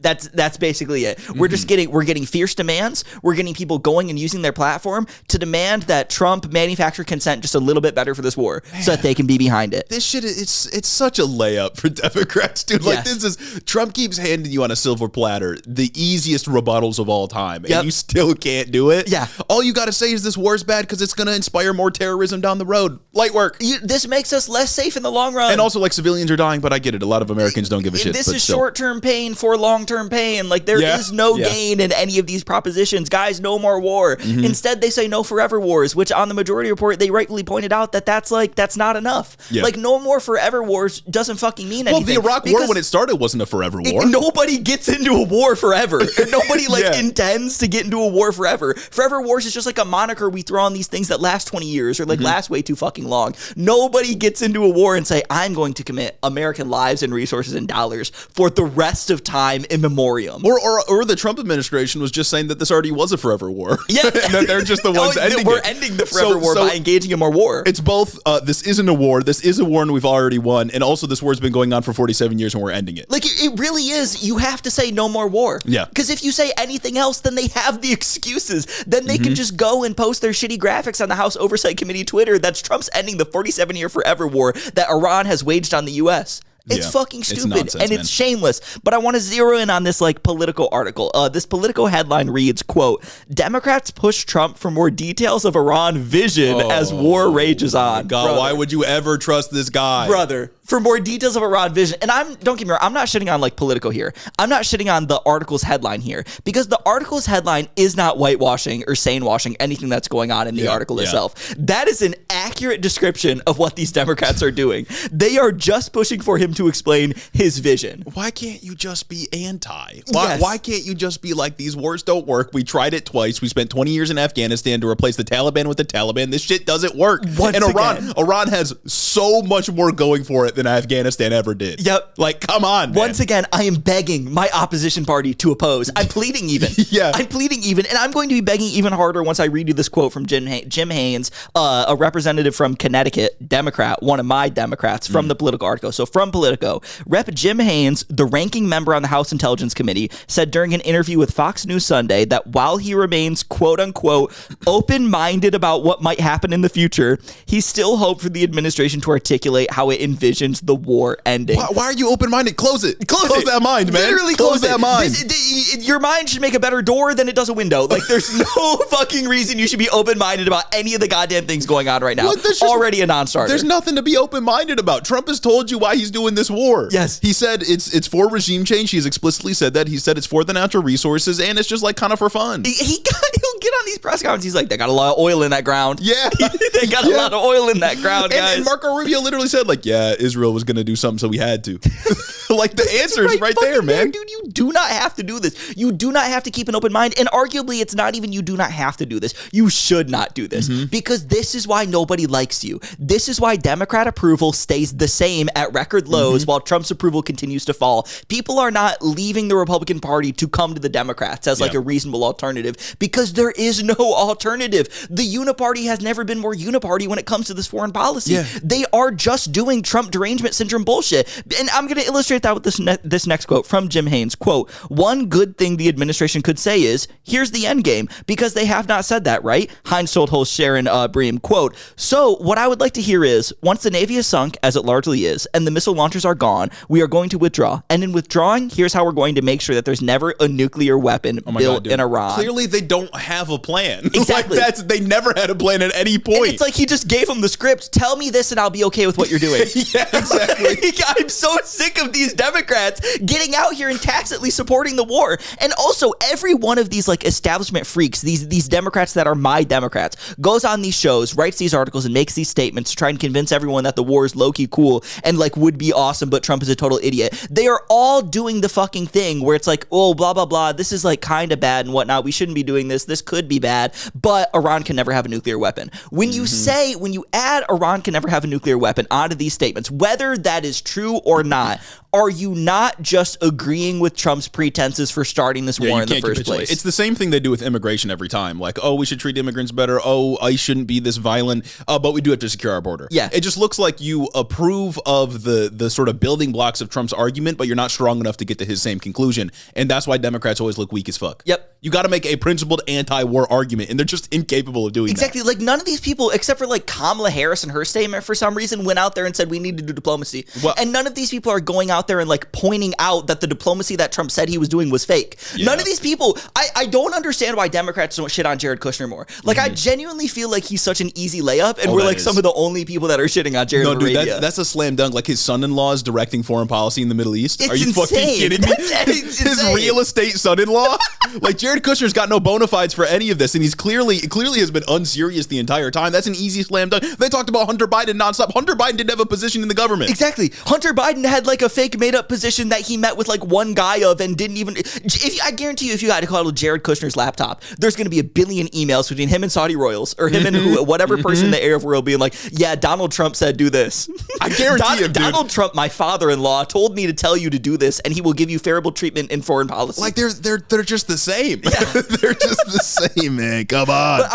That's basically it. We're getting fierce demands. We're getting people going and using their platform to demand that Trump manufacture consent just a little bit better for this war, so that they can be behind it. This shit, it's such a layup for Democrats, dude. Like this is, Trump keeps handing you on a silver platter the easiest rebuttals of all time, and you still can't do it. Yeah. All you got to say is this war's bad because it's going to inspire more terrorism down the road. Light work. This makes us less safe in the long run. And also, like, civilians are dying, but I get it. A lot of Americans don't give a shit. This is short-term pain for long-term pain. Like, there is no gain in any of these propositions. Guys, no more war. Mm-hmm. Instead, they say no forever wars, which on the majority report, they rightfully pointed out that that's not enough. Yeah. Like, no more forever wars doesn't fucking mean anything. Well, the Iraq War, when it started, wasn't a forever war. Nobody gets into a war forever. Nobody, intends to get into a war forever. Forever wars is just like a moniker we throw on these things that last 20 years or last way too fucking long. Nobody gets into a war and say, I'm going to commit American lives and resources and dollars for the rest of time in memoriam. Or the Trump administration was just saying that this already was a forever war. Yeah. And that they're just the ones ending it. We're ending the forever war by engaging in more war. It's both, this isn't a war, this is a war and we've already won, and also this war's been going on for 47 years and we're ending it. Like, it really is. You have to say no more war. Yeah. Because if you say anything else, then they have the excuses. Then they can just go and post their shitty graphics on the House Oversight Committee Twitter that's Trump's ending the 47-year forever war that Iran has waged on the U.S. It's fucking stupid, and it's shameless. But I want to zero in on this political article. This political headline reads, quote, Democrats push Trump for more details of Iran vision as war rages on. God, brother. Why would you ever trust this guy? Brother, for more details of Iran vision. And don't get me wrong, I'm not shitting on Politico here. I'm not shitting on the article's headline here, because the article's headline is not whitewashing or sane-washing anything that's going on in the article itself. That is an accurate description of what these Democrats are doing. They are just pushing for him to explain his vision. Why can't you just be anti? Why can't you just be like, these wars don't work? We tried it twice. We spent 20 years in Afghanistan to replace the Taliban with the Taliban. This shit doesn't work. Iran has so much more going for it than Afghanistan ever did. Yep. Like, come on, man. Once again, I am begging my opposition party to oppose. I'm pleading even. I'm pleading even, and I'm going to be begging even harder once I read you this quote from Jim Haynes, a representative from Connecticut, Democrat, one of my Democrats, from the Politico article. So from Politico, Rep. Jim Haynes, the ranking member on the House Intelligence Committee, said during an interview with Fox News Sunday that while he remains, quote unquote, open-minded about what might happen in the future, he still hoped for the administration to articulate how it envisions the war ending. Why are you open-minded? Close it. Close that mind, man. Literally close that mind. Your mind should make a better door than it does a window. Like, there's no fucking reason you should be open-minded about any of the goddamn things going on right now. Already a non-starter. There's nothing to be open-minded about. Trump has told you why he's doing this war. Yes. He said it's for regime change. He's explicitly said that. He said it's for the natural resources, and it's just kind of for fun. He'll get on these press conferences. He's like, they got a lot of oil in that ground. Yeah. They got a lot of oil in that ground, guys. And Marco Rubio literally said, like, yeah, Israel was going to do something, so we had to. Like, the answer is right there, man. Dude, you do not have to do this. You do not have to keep an open mind. And arguably, it's not even you do not have to do this. You should not do this. Because this is why nobody likes you. This is why Democrat approval stays the same at record lows while Trump's approval continues to fall. People are not leaving the Republican Party to come to the Democrats as like a reasonable alternative, because there is no alternative. The uniparty has never been more uniparty when it comes to this foreign policy. They are just doing Trump derangement syndrome bullshit. And I'm going to illustrate that with this next quote from Jim Haynes. Quote, one good thing the administration could say is, here's the end game, because they have not said that, right? Heinz told host Sharon Bream, quote, so what I would like to hear is, once the Navy is sunk, as it largely is, and the missile launchers are gone, we are going to withdraw. And in withdrawing, here's how we're going to make sure that there's never a nuclear weapon built in Iran. Clearly, they don't have a plan. Exactly. Like they never had a plan at any point. And it's like he just gave them the script. Tell me this and I'll be okay with what you're doing. Yeah, exactly. I'm so sick of these Democrats getting out here and tacitly supporting the war. And also, every one of these like establishment freaks, these Democrats that are my Democrats, goes on these shows, writes these articles, and makes these statements to try and convince everyone that the war is low-key cool and like would be awesome, but Trump is a total idiot. They are all doing the fucking thing where it's like, oh, blah, blah, blah, this is like kind of bad and whatnot. We shouldn't be doing this. This could be bad, but Iran can never have a nuclear weapon. When you when you add Iran can never have a nuclear weapon onto these statements, whether that is true or not, are you not just agreeing with Trump's pretenses for starting this war in the first place? It's the same thing they do with immigration every time. Like, oh, we should treat immigrants better. Oh, ICE shouldn't be this violent. But we do have to secure our border. Yeah. It just looks like you approve of the sort of building blocks of Trump's argument, but you're not strong enough to get to his same conclusion. And that's why Democrats always look weak as fuck. Yep. You got to make a principled anti-war argument, and they're just incapable of doing that. Exactly. Like, none of these people, except for like Kamala Harris and her statement for some reason, went out there and said we need to do diplomacy. Well, and none of these people are going out there and like pointing out that the diplomacy that Trump said he was doing was fake. Yeah. None of these people, I don't understand why Democrats don't shit on Jared Kushner more. Like, I genuinely feel like he's such an easy layup, and we're like some of the only people that are shitting on Jared. No, dude, that's a slam dunk. Like, his son-in-law is directing foreign policy in the Middle East. Are you fucking kidding me? His real estate son-in-law? Like, Jared Kushner's got no bona fides for any of this, and he's clearly has been unserious the entire time. That's an easy slam dunk. They talked about Hunter Biden nonstop. Hunter Biden didn't have a position in the government. Exactly. Hunter Biden had like a fake made-up position that he met with like one guy of and didn't even. I guarantee you, if you had to call Jared Kushner's laptop, there's going to be a billion emails between him and Saudi royals, or him and whatever person in the Arab world being like, yeah, Donald Trump said do this. I guarantee him, dude. Donald Trump, my father-in-law, told me to tell you to do this, and he will give you favorable treatment in foreign policy. Like, they're just the same. Yeah. They're just the same, man. Come on. But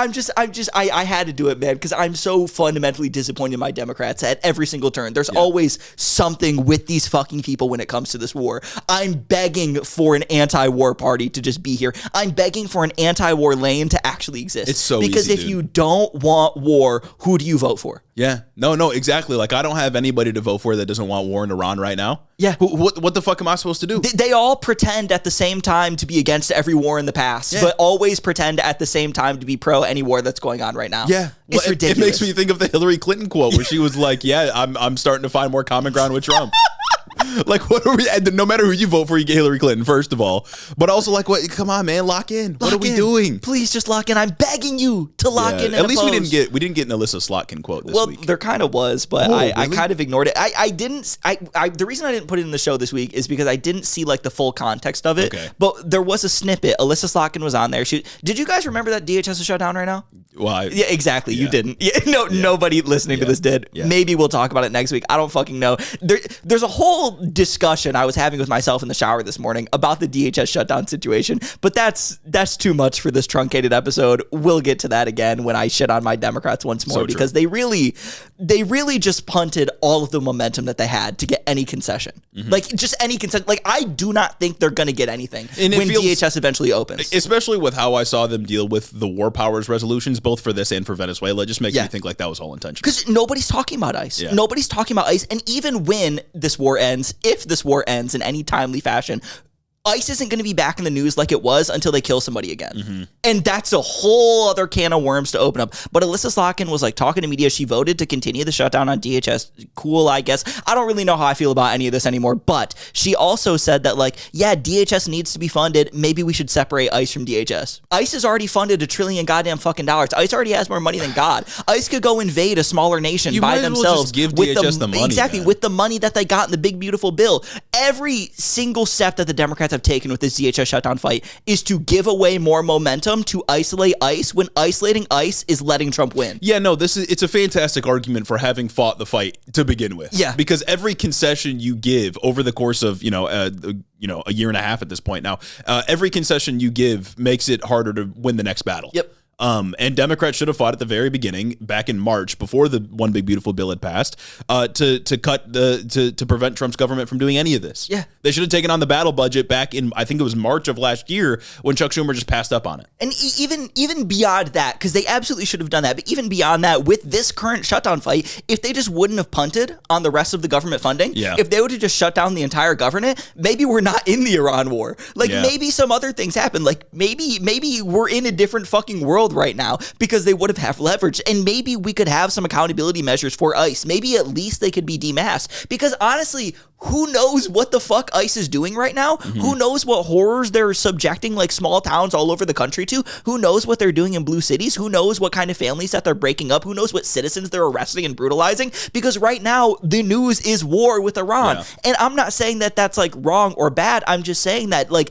I had to do it, man, because I'm so fundamentally disappointed in my Democrats at every single turn. There's always something with these fucking people when it comes to this war. I'm begging for an anti-war party to just be here. I'm begging for an anti-war lane to actually exist. It's so because easy, if you don't want war, who do you vote for? Yeah. No, exactly. Like, I don't have anybody to vote for that doesn't want war in Iran right now. Yeah. What the fuck am I supposed to do? They all pretend at the same time to be against every war in the past, but always pretend at the same time to be pro any war that's going on right now. Yeah. It's ridiculous. It makes me think of the Hillary Clinton quote where she was like, yeah, I'm starting to find more common ground with Trump. Like, what are we? No matter who you vote for, you get Hillary Clinton, first of all. But also, like, what? Come on, man, lock in. What are we doing? Please just lock in. I'm begging you to lock in. At least we didn't get an Alyssa Slotkin quote this week. Well, there kind of was, but I kind of ignored it. The reason I didn't put it in the show this week is because I didn't see like the full context of it. Okay. But there was a snippet. Alyssa Slotkin was on there. Did you guys remember that DHS is shut down right now? Well, yeah, exactly. You didn't. Nobody listening to this did. Yeah. Maybe we'll talk about it next week. I don't fucking know. There's a whole discussion I was having with myself in the shower this morning about the DHS shutdown situation, but that's too much for this truncated episode. We'll get to that again when I shit on my Democrats once more, because they really just punted all of the momentum that they had to get any concession. Like, just any concession. Like, I do not think they're going to get anything when DHS eventually opens. Especially with how I saw them deal with the war powers resolutions, both for this and for Venezuela, just makes me think like that was all intentional. Because nobody's talking about ICE. Yeah. Nobody's talking about ICE. And even when this war ends, if this war ends in any timely fashion, ICE isn't going to be back in the news like it was until they kill somebody again. And that's a whole other can of worms to open up. But Alyssa Slotkin was like talking to media. She voted to continue the shutdown on DHS. Cool, I guess. I don't really know how I feel about any of this anymore. But she also said that, like, yeah, DHS needs to be funded. Maybe we should separate ICE from DHS. ICE has already funded $1 trillion goddamn fucking dollars. ICE already has more money than God. ICE could go invade a smaller nation by themselves. Well just give DHS the money. Exactly, with the money that they got in the big, beautiful bill. Every single step that the Democrats have taken with this DHS shutdown fight is to give away more momentum to isolate ICE when isolating ICE is letting Trump win. Yeah, no, it's a fantastic argument for having fought the fight to begin with. Yeah. Because every concession you give over the course of, a year and a half at this point now, every concession you give makes it harder to win the next battle. Yep. And Democrats should have fought at the very beginning, back in March, before the One Big Beautiful Bill had passed, to prevent Trump's government from doing any of this. Yeah, they should have taken on the battle budget back in, I think it was March of last year, when Chuck Schumer just passed up on it. And even beyond that, because they absolutely should have done that, but even beyond that, with this current shutdown fight, if they just wouldn't have punted on the rest of the government funding, if they would have just shut down the entire government, maybe we're not in the Iran war. Like maybe some other things happen. Like maybe we're in a different fucking world right now because they would have leverage, and maybe we could have some accountability measures for ICE. Maybe at least they could be demasked, because honestly, who knows what the fuck ICE is doing right now? Who knows what horrors they're subjecting like small towns all over the country to? Who knows what they're doing in blue cities? Who knows what kind of families that they're breaking up? Who knows what citizens they're arresting and brutalizing? Because right now the news is war with Iran. And I'm not saying that that's like wrong or bad. I'm just saying that like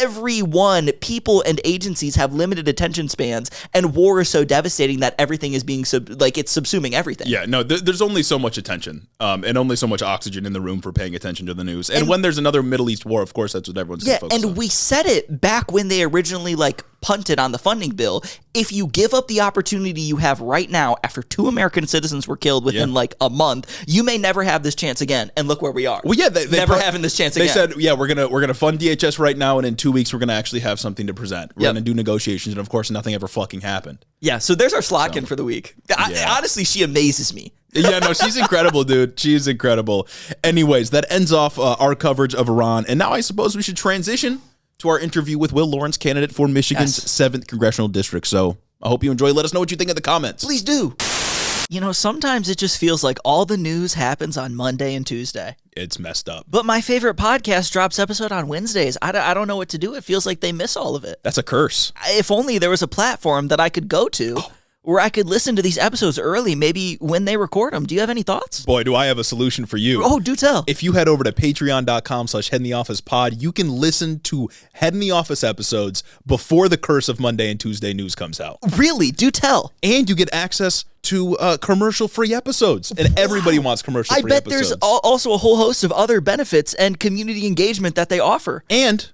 everyone, people and agencies have limited attention spans, and war is so devastating that everything is being it's subsuming everything. Yeah, no, there's only so much attention and only so much oxygen in the room for paying attention to the news. And when there's another Middle East war, of course, that's what everyone's going to focus on. And we said it back when they originally punted on the funding bill. If you give up the opportunity you have right now after 2 American citizens were killed within a month, you may never have this chance again. And look where we are. Well, yeah, they never having this chance again. They said, yeah, we're gonna fund DHS right now, and in 2 weeks we're gonna actually have something to present. We're gonna do negotiations, and of course, nothing ever fucking happened. Yeah, so there's our Slotkin for the week. Honestly, she amazes me. Yeah, no, she's incredible, dude. She's incredible. Anyways, that ends off our coverage of Iran, and now I suppose we should transition to our interview with Will Lawrence, candidate for Michigan's 7th Congressional District. So I hope you enjoy. Let us know what you think in the comments. Please do. You know, sometimes it just feels like all the news happens on Monday and Tuesday. It's messed up. But my favorite podcast drops episode on Wednesdays. I don't know what to do. It feels like they miss all of it. That's a curse. If only there was a platform that I could go to where I could listen to these episodes early, maybe when they record them. Do you have any thoughts? Boy, do I have a solution for you. Oh, do tell. If you head over to patreon.com/headintheofficepod, you can listen to Head in the Office episodes before the curse of Monday and Tuesday news comes out. Really? Do tell. And you get access to commercial-free episodes. And everybody wants commercial-free episodes. I bet there's also a whole host of other benefits and community engagement that they offer. And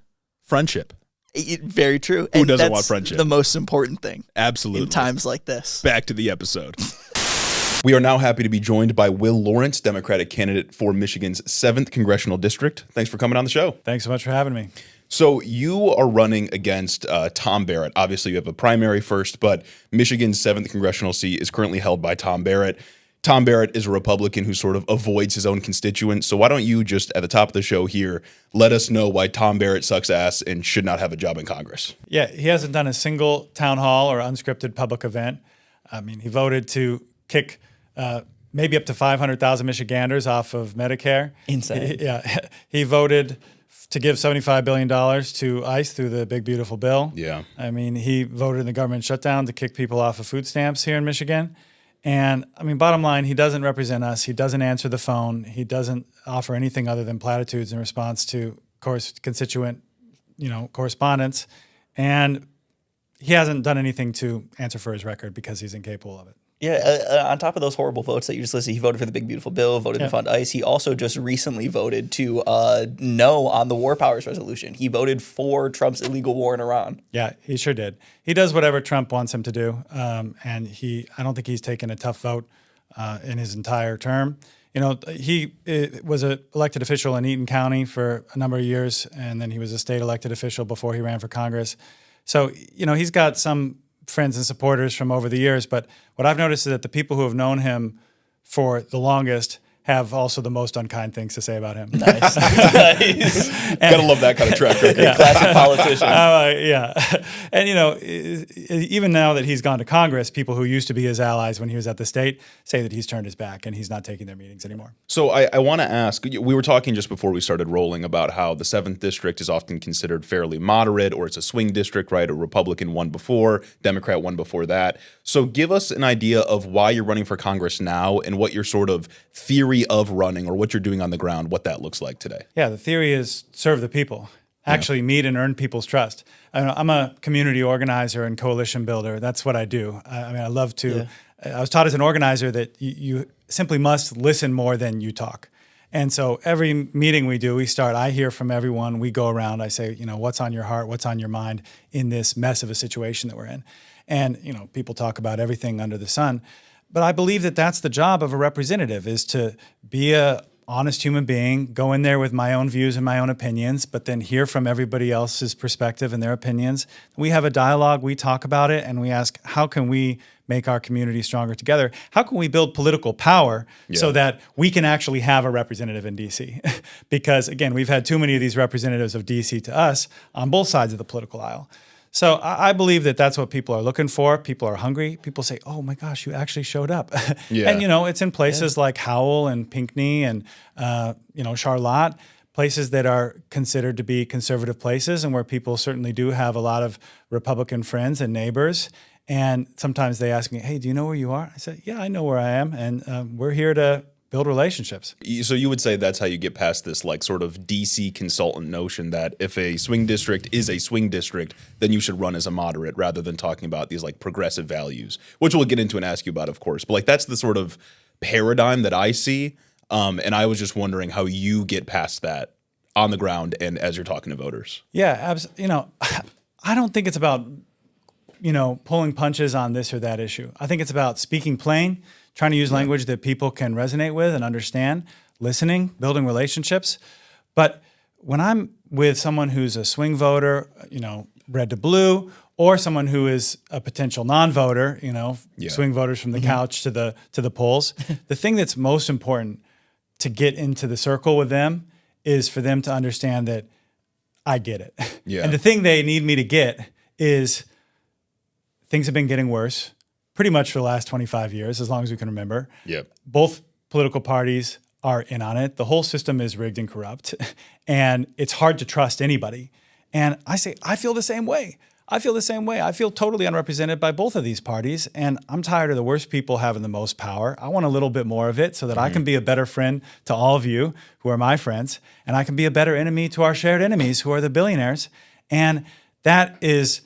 friendship. Very true. Who doesn't want friendship? The most important thing. Absolutely. In times like this. Back to the episode. We are now happy to be joined by Will Lawrence, Democratic candidate for Michigan's 7th Congressional District. Thanks for coming on the show. Thanks so much for having me. So you are running against Tom Barrett. Obviously, you have a primary first, but Michigan's 7th Congressional seat is currently held by Tom Barrett. Tom Barrett is a Republican who sort of avoids his own constituents. So why don't you just, at the top of the show here, let us know why Tom Barrett sucks ass and should not have a job in Congress? Yeah, he hasn't done a single town hall or unscripted public event. I mean, he voted to kick maybe up to 500,000 Michiganders off of Medicare. Insane. He voted to give $75 billion to ICE through the Big Beautiful Bill. Yeah. I mean, he voted in the government shutdown to kick people off of food stamps here in Michigan. And I mean, bottom line, he doesn't represent us. He doesn't answer the phone. He doesn't offer anything other than platitudes in response to constituent, correspondence. And he hasn't done anything to answer for his record because he's incapable of it. Yeah, on top of those horrible votes that you just listed, he voted for the Big Beautiful Bill, voted to fund ICE. He also just recently voted to no on the War Powers Resolution. He voted for Trump's illegal war in Iran. Yeah, he sure did. He does whatever Trump wants him to do, and I don't think he's taken a tough vote in his entire term. You know, he was an elected official in Eaton County for a number of years, and then he was a state elected official before he ran for Congress. So, he's got some friends and supporters from over the years, but what I've noticed is that the people who have known him for the longest have also the most unkind things to say about him. Nice. Nice. Gotta love that kind of track record. Classic politician. Yeah. And, even now that he's gone to Congress, people who used to be his allies when he was at the state say that he's turned his back and he's not taking their meetings anymore. So I want to ask, we were talking just before we started rolling about how the 7th District is often considered fairly moderate, or it's a swing district, right? A Republican won before, Democrat won before that. So give us an idea of why you're running for Congress now and what your sort of theory of running or what you're doing on the ground, what that looks like today. Yeah, the theory is serve the people. Actually meet and earn people's trust. I'm a community organizer and coalition builder. That's what I do. I love to. I was taught as an organizer that you simply must listen more than you talk. And so every meeting we do, I hear from everyone. We go around. I say, what's on your heart? What's on your mind in this mess of a situation that we're in? And, people talk about everything under the sun. But I believe that that's the job of a representative, is to be a honest human being, go in there with my own views and my own opinions, but then hear from everybody else's perspective and their opinions. We have a dialogue, we talk about it, and we ask, how can we make our community stronger together? How can we build political power so that we can actually have a representative in D.C.? Because, again, we've had too many of these representatives of D.C. to us on both sides of the political aisle. So I believe that that's what people are looking for. People are hungry. People say, oh my gosh, you actually showed up. And, it's in places like Howell and Pinckney and, Charlotte, places that are considered to be conservative places and where people certainly do have a lot of Republican friends and neighbors. And sometimes they ask me, hey, do you know where you are? I say, yeah, I know where I am. And we're here to build relationships. So you would say that's how you get past this like sort of DC consultant notion that if a swing district is a swing district, then you should run as a moderate rather than talking about these like progressive values, which we'll get into and ask you about, of course. But like that's the sort of paradigm that I see. And I was just wondering how you get past that on the ground and as you're talking to voters. Yeah, absolutely. I don't think it's about, pulling punches on this or that issue. I think it's about speaking plain, trying to use language that people can resonate with and understand, listening, building relationships. But when I'm with someone who's a swing voter, red to blue, or someone who is a potential non-voter, swing voters from the couch to the polls, the thing that's most important to get into the circle with them is for them to understand that I get it. Yeah. And the thing they need me to get is things have been getting worse pretty much for the last 25 years, as long as we can remember. Yep. Both political parties are in on it. The whole system is rigged and corrupt, and it's hard to trust anybody. And I say, I feel the same way. I feel totally unrepresented by both of these parties, and I'm tired of the worst people having the most power. I want a little bit more of it so that I can be a better friend to all of you who are my friends, and I can be a better enemy to our shared enemies who are the billionaires. And that is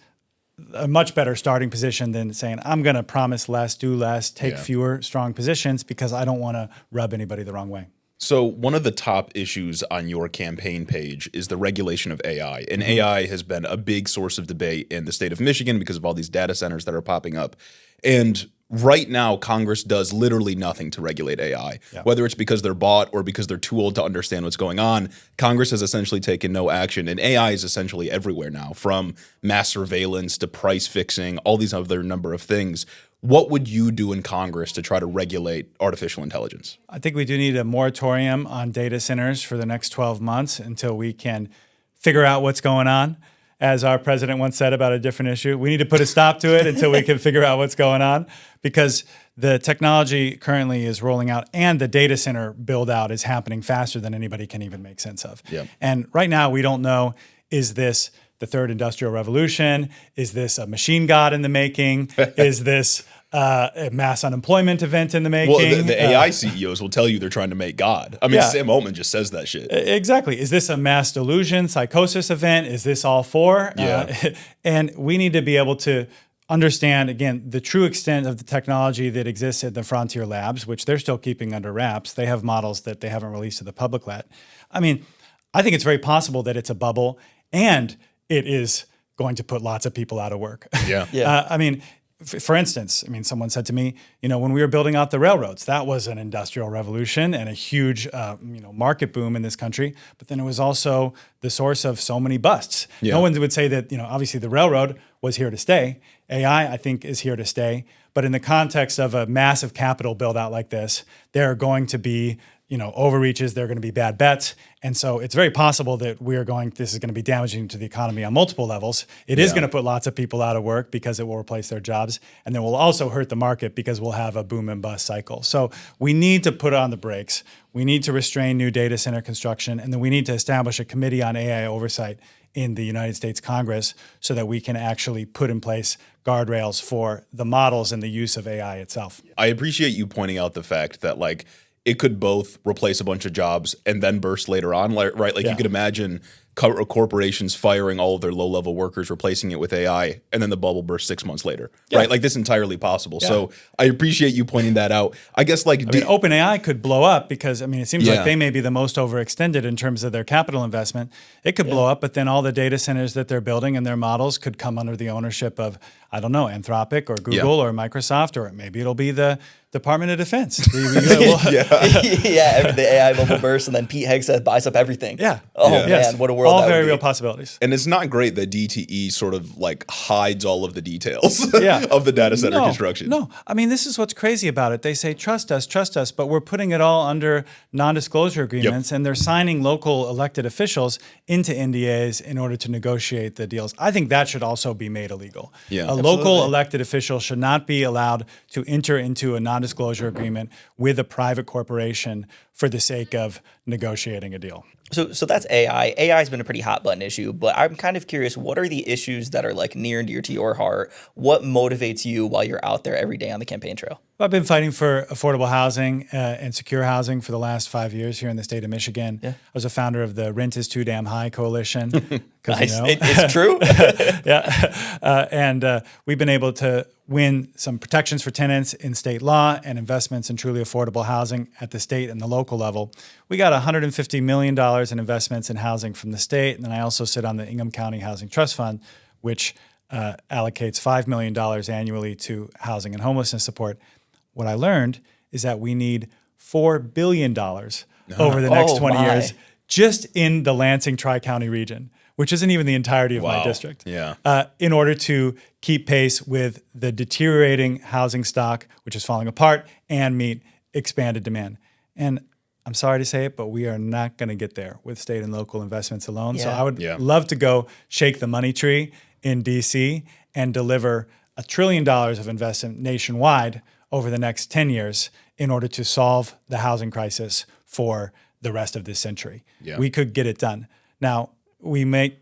a much better starting position than saying, I'm going to promise less, do less, take fewer strong positions because I don't want to rub anybody the wrong way. So one of the top issues on your campaign page is the regulation of AI. And AI has been a big source of debate in the state of Michigan because of all these data centers that are popping up. And right now, Congress does literally nothing to regulate AI, whether it's because they're bought or because they're too old to understand what's going on. Congress has essentially taken no action, and AI is essentially everywhere now, from mass surveillance to price fixing, all these other number of things. What would you do in Congress to try to regulate artificial intelligence? I think we do need a moratorium on data centers for the next 12 months until we can figure out what's going on. As our president once said about a different issue, we need to put a stop to it until we can figure out what's going on, because the technology currently is rolling out and the data center build out is happening faster than anybody can even make sense of. Yeah. And right now we don't know, is this the third industrial revolution? Is this a machine god in the making? Is this a mass unemployment event in the making? Well, the AI CEOs will tell you they're trying to make God. I mean, Sam Altman just says that shit. Exactly. Is this a mass delusion, psychosis event? Is this all four? And we need to be able to understand, again, the true extent of the technology that exists at the frontier labs, which they're still keeping under wraps. They have models that they haven't released to the public yet. I mean, I think it's very possible that it's a bubble and it is going to put lots of people out of work. I mean, for instance, someone said to me, when we were building out the railroads, that was an industrial revolution and a huge, market boom in this country. But then it was also the source of so many busts. No one would say that, obviously the railroad was here to stay. AI, I think, is here to stay. But in the context of a massive capital build out like this, there are going to be overreaches, they're going to be bad bets. And so it's very possible that this is going to be damaging to the economy on multiple levels. It is going to put lots of people out of work because it will replace their jobs. And then we'll also hurt the market because we'll have a boom and bust cycle. So we need to put on the brakes. We need to restrain new data center construction. And then we need to establish a committee on AI oversight in the United States Congress so that we can actually put in place guardrails for the models and the use of AI itself. I appreciate you pointing out the fact that it could both replace a bunch of jobs and then burst later on, right? You could imagine corporations firing all of their low-level workers, replacing it with AI, and then the bubble bursts 6 months later, right? This entirely possible. Yeah. So I appreciate you pointing that out. I guess OpenAI could blow up because it seems like they may be the most overextended in terms of their capital investment. It could blow up, but then all the data centers that they're building and their models could come under the ownership of, Anthropic or Google or Microsoft, or maybe it'll be the Department of Defense. The AI bubble bursts and then Pete Hegseth buys up everything. Yeah. Oh man, what a world! All that very would be. real possibilities. And it's not great that DTE sort of hides all of the details of the data center construction. No, this is what's crazy about it. They say, trust us, but we're putting it all under non-disclosure agreements, and they're signing local elected officials into NDAs in order to negotiate the deals. I think that should also be made illegal. Yeah. A local elected official should not be allowed to enter into a non-disclosure agreement with a private corporation for the sake of negotiating a deal. So that's AI. AI has been a pretty hot button issue, but I'm kind of curious, what are the issues that are near and dear to your heart? What motivates you while you're out there every day on the campaign trail? I've been fighting for affordable housing and secure housing for the last 5 years here in the state of Michigan. Yeah. I was a founder of the Rent is Too Damn High coalition. Nice. It's true. And we've been able to win some protections for tenants in state law and investments in truly affordable housing at the state and the local level. We got $150 million in investments in housing from the state. And then I also sit on the Ingham County Housing Trust Fund, which allocates $5 million annually to housing and homelessness support. What I learned is that we need $4 billion over the next 20 years just in the Lansing Tri-County region, which isn't even the entirety of my district, in order to keep pace with the deteriorating housing stock, which is falling apart, and meet expanded demand. And I'm sorry to say it, but we are not going to get there with state and local investments alone. Yeah. So I would love to go shake the money tree in D.C. and deliver $1 trillion of investment nationwide over the next 10 years in order to solve the housing crisis for the rest of this century. Yeah. We could get it done. Now, we make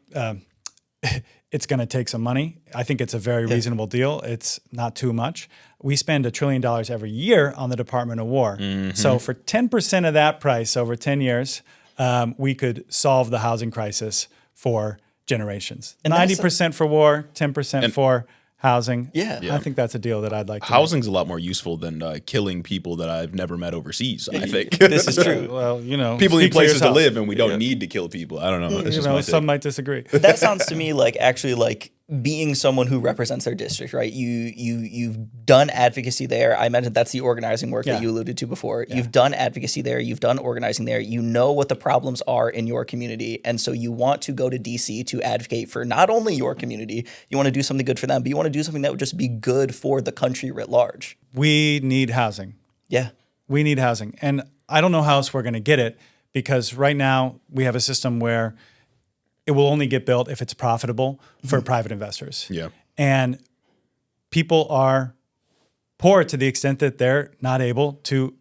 it's going to take some money. I think it's a very reasonable deal. It's not too much. We spend $1 trillion every year on the Department of War. Mm-hmm. So for 10% of that price over 10 years, we could solve the housing crisis for generations. And 90% for war, 10% for housing. Yeah. I think that's a deal that I'd like to Housing's a lot more useful than killing people that I've never met overseas, I think. This is true. Well, people need places to live, and we don't need to kill people. I don't know. It's just some might disagree. That sounds to me like being someone who represents their district, right? You've done advocacy there. I mentioned that's the organizing work that you alluded to before. Yeah. You've done advocacy there. You've done organizing there. You know what the problems are in your community. And so you want to go to DC to advocate for not only your community, you want to do something good for them, but you want to do something that would just be good for the country writ large. We need housing. Yeah. We need housing. And I don't know how else we're going to get it, because right now we have a system where it will only get built if it's profitable for private investors. Yeah. And people are poor to the extent that they're not able to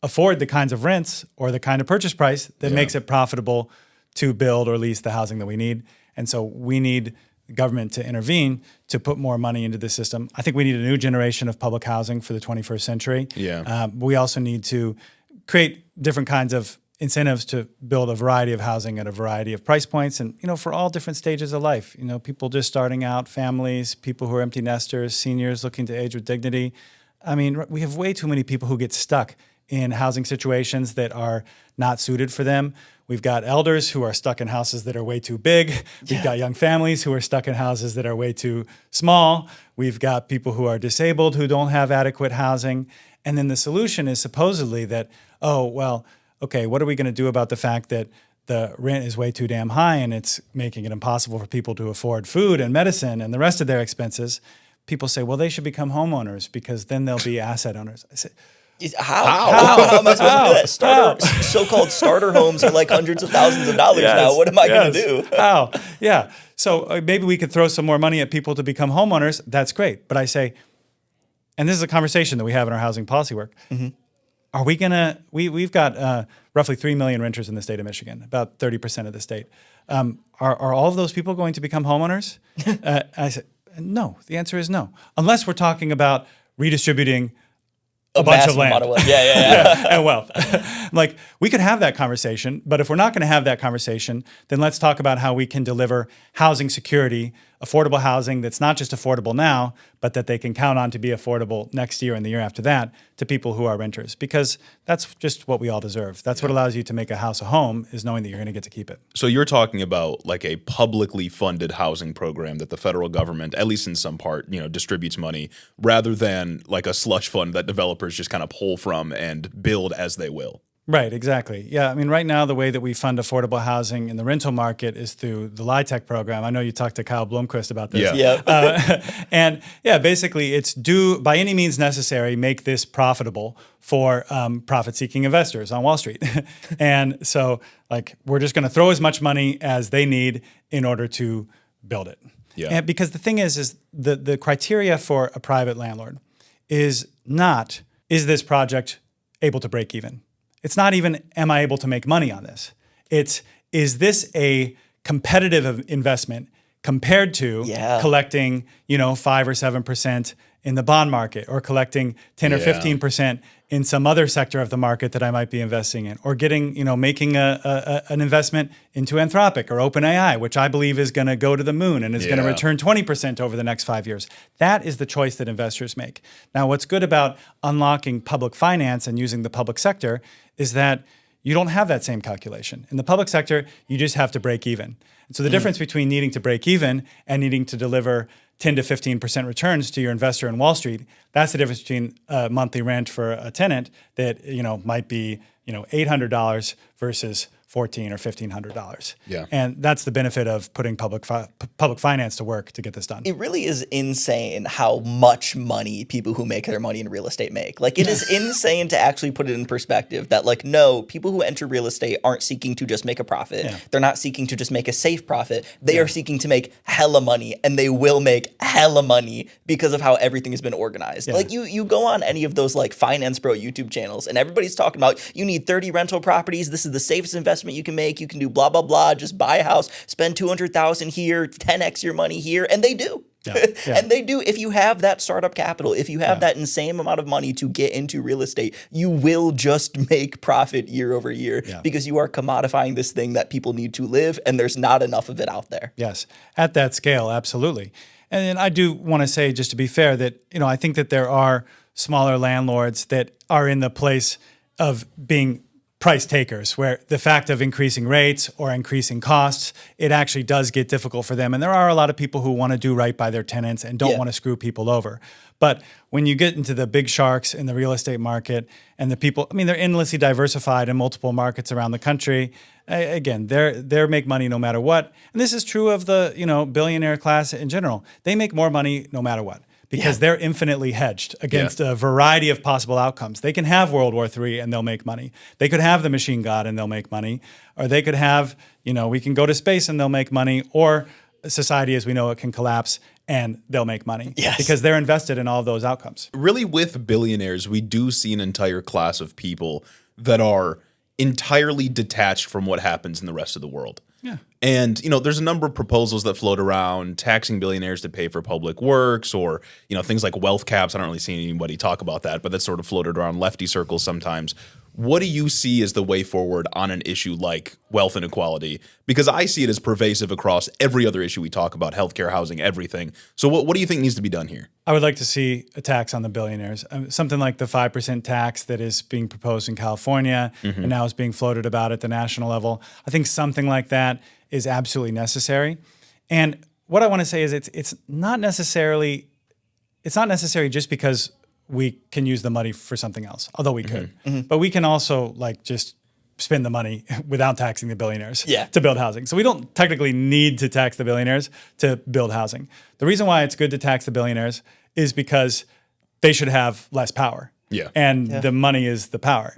afford the kinds of rents or the kind of purchase price that makes it profitable to build or lease the housing that we need. And so we need the government to intervene to put more money into the system. I think we need a new generation of public housing for the 21st century. Yeah. We also need to create different kinds of incentives to build a variety of housing at a variety of price points, and for all different stages of life. People just starting out, families, people who are empty nesters, seniors looking to age with dignity. We have way too many people who get stuck in housing situations that are not suited for them. We've got elders who are stuck in houses that are way too big. We've got young families who are stuck in houses that are way too small. We've got people who are disabled who don't have adequate housing. And then the solution is supposedly that, okay, what are we going to do about the fact that the rent is way too damn high and it's making it impossible for people to afford food and medicine and the rest of their expenses? People say, well, they should become homeowners because then they'll be asset owners. I say, How am I supposed to do that? So-called starter homes are like hundreds of thousands of dollars now. What am I going to do? How? Yeah. So maybe we could throw some more money at people to become homeowners. That's great. But I say, and this is a conversation that we have in our housing policy work. Are we going to, we've got roughly 3 million renters in the state of Michigan, about 30% of the state. Are all of those people going to become homeowners? I said, no. The answer is no. Unless we're talking about redistributing a bunch of land. And wealth. Like, we could have that conversation, but if we're not going to have that conversation, then let's talk about how we can deliver housing security, affordable housing that's not just affordable now, but that they can count on to be affordable next year and the year after that to people who are renters, because that's just what we all deserve. That's what allows you to make a house a home, is knowing that you're going to get to keep it. So you're talking about like a publicly funded housing program that the federal government, at least in some part, distributes money, rather than like a slush fund that developers just kind of pull from and build as they will. Right, exactly. Yeah, I mean, right now, the way that we fund affordable housing in the rental market is through the LIHTC program. I know you talked to Kyle Blomquist about this. And basically, it's do, by any means necessary, make this profitable for profit-seeking investors on Wall Street. And so, we're just going to throw as much money as they need in order to build it. Yeah. And because the thing is the criteria for a private landlord is not, is this project able to break even? It's not even, am I able to make money on this? It's, is this a competitive investment compared to collecting, 5 or 7% in the bond market, or collecting 10 or 15% in some other sector of the market that I might be investing in, or getting, making an investment into Anthropic or OpenAI, which I believe is going to go to the moon and is going to return 20% over the next 5 years. That is the choice that investors make. Now, what's good about unlocking public finance and using the public sector is that you don't have that same calculation. In the public sector, you just have to break even. And so the difference between needing to break even and needing to deliver 10 to 15% returns to your investor in Wall Street, that's the difference between a monthly rent for a tenant that might be $800 versus $1,400 or $1,500. Yeah. And that's the benefit of putting public finance to work to get this done. It really is insane how much money people who make their money in real estate make. Like, it is insane to actually put it in perspective that, no, people who enter real estate aren't seeking to just make a profit. Yeah. They're not seeking to just make a safe profit. They are seeking to make hella money, and they will make hella money because of how everything has been organized. Yeah. You go on any of those Finance Bro YouTube channels, and everybody's talking about, you need 30 rental properties. This is the safest investment you can make. You can do blah, blah, blah. Just buy a house, spend $200,000 here, 10x your money here. And they do. Yeah. And they do. If you have that startup capital, if you have that insane amount of money to get into real estate, you will just make profit year over year because you are commodifying this thing that people need to live, and there's not enough of it out there. Yes. At that scale, absolutely. And I do want to say, just to be fair, that, I think that there are smaller landlords that are in the place of being price takers, where the fact of increasing rates or increasing costs, it actually does get difficult for them. And there are a lot of people who want to do right by their tenants and don't want to screw people over. But when you get into the big sharks in the real estate market, and the people, they're endlessly diversified in multiple markets around the country. Again, they make money no matter what. And this is true of the, billionaire class in general. They make more money no matter what, because they're infinitely hedged against a variety of possible outcomes. They can have World War III and they'll make money. They could have the machine god and they'll make money. Or they could have, we can go to space and they'll make money. Or society as we know it can collapse and they'll make money. Yes. Because they're invested in all of those outcomes. Really, with billionaires, we do see an entire class of people that are entirely detached from what happens in the rest of the world. Yeah. And, there's a number of proposals that float around taxing billionaires to pay for public works, or, things like wealth caps. I don't really see anybody talk about that, but that's sort of floated around lefty circles sometimes. What do you see as the way forward on an issue like wealth inequality? Because I see it as pervasive across every other issue we talk about, healthcare, housing, everything. So what do you think needs to be done here? I would like to see a tax on the billionaires, something like the 5% tax that is being proposed in California and now is being floated about at the national level. I think something like that is absolutely necessary. And what I want to say is it's not necessary just because we can use the money for something else, although we could. But we can also just spend the money without taxing the billionaires to build housing. So we don't technically need to tax the billionaires to build housing. The reason why it's good to tax the billionaires is because they should have less power. Yeah. And the money is the power.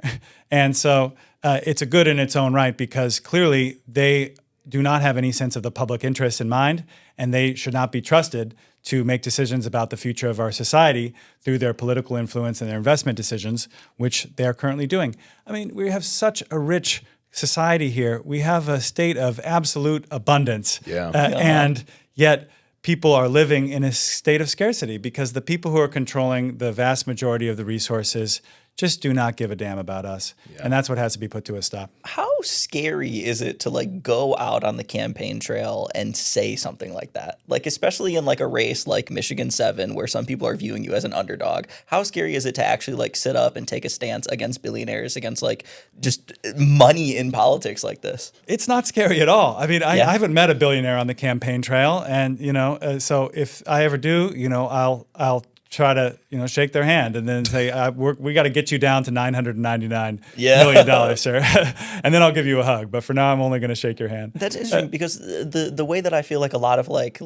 And so it's a good in its own right, because clearly they do not have any sense of the public interest in mind, and they should not be trusted to make decisions about the future of our society through their political influence and their investment decisions, which they are currently doing. I mean, we have such a rich society here. We have a state of absolute abundance. And yet people are living in a state of scarcity because the people who are controlling the vast majority of the resources just do not give a damn about us. And that's what has to be put to a stop. How scary is it to like go out on the campaign trail and say something like that? Like, especially in like a race like Michigan 7, where some people are viewing you as an underdog. How scary is it to actually like sit up and take a stance against billionaires, against like just money in politics like this? It's not scary at all. I mean, I haven't met a billionaire on the campaign trail. And, so if I ever do, I'll try to shake their hand and then say, we got to get you down to $999 million, sir. And then I'll give you a hug. But for now, I'm only going to shake your hand. That's interesting because the way that I feel like a lot of like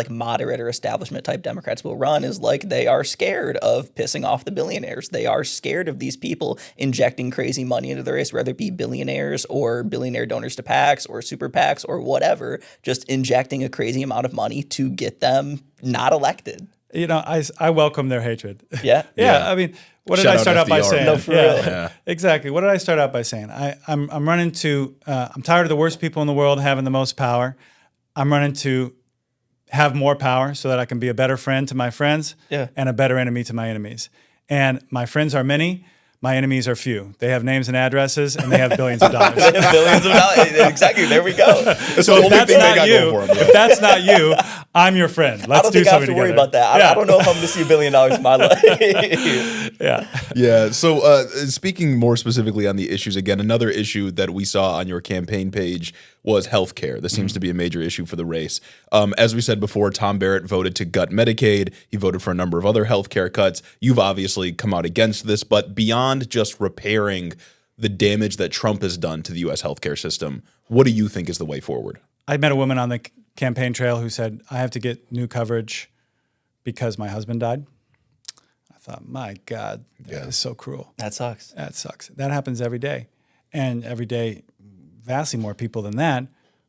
moderate or establishment type Democrats will run is like they are scared of pissing off the billionaires. They are scared of these people injecting crazy money into the race, whether it be billionaires or billionaire donors to PACs or super PACs or whatever, just injecting a crazy amount of money to get them not elected. I welcome their hatred. Yeah. I mean, what did I start out by saying? No, for real. Yeah. Exactly. What did I start out by saying? I'm running to, I'm tired of the worst people in the world having the most power. I'm running to have more power so that I can be a better friend to my friends and a better enemy to my enemies. And my friends are many. My enemies are few. They have names and addresses, and they have billions of dollars. They have billions of dollars. Exactly. There we go. So if that's not you, I'm your friend. Let's do something together. I don't think I have to worry about that. I don't know if I'm going to see $1 billion in my life. Yeah. So speaking more specifically on the issues, again, another issue that we saw on your campaign page was healthcare. This seems to be a major issue for the race. As we said before, Tom Barrett voted to gut Medicaid. He voted for a number of other healthcare cuts. You've obviously come out against this, but beyond just repairing the damage that Trump has done to the U.S. healthcare system, what do you think is the way forward? I met a woman on the campaign trail who said, I have to get new coverage because my husband died. I thought, my God, that is so cruel. That sucks. That sucks. That happens every day. And every day, vastly more people than that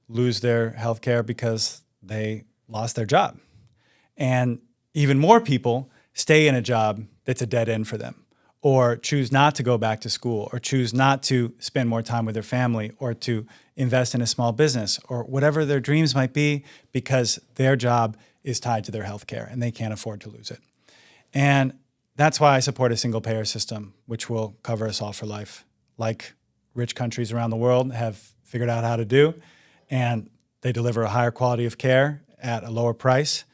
lose their health care because they lost their job. And even more people stay in a job that's a dead end for them, or choose not to go back to school, or choose not to spend more time with their family, or to invest in a small business, or whatever their dreams might be, because their job is tied to their health care and they can't afford to lose it. And that's why I support a single payer system, which will cover us all for life, like rich countries around the world have figured out how to do. And they deliver a higher quality of care at a lower price.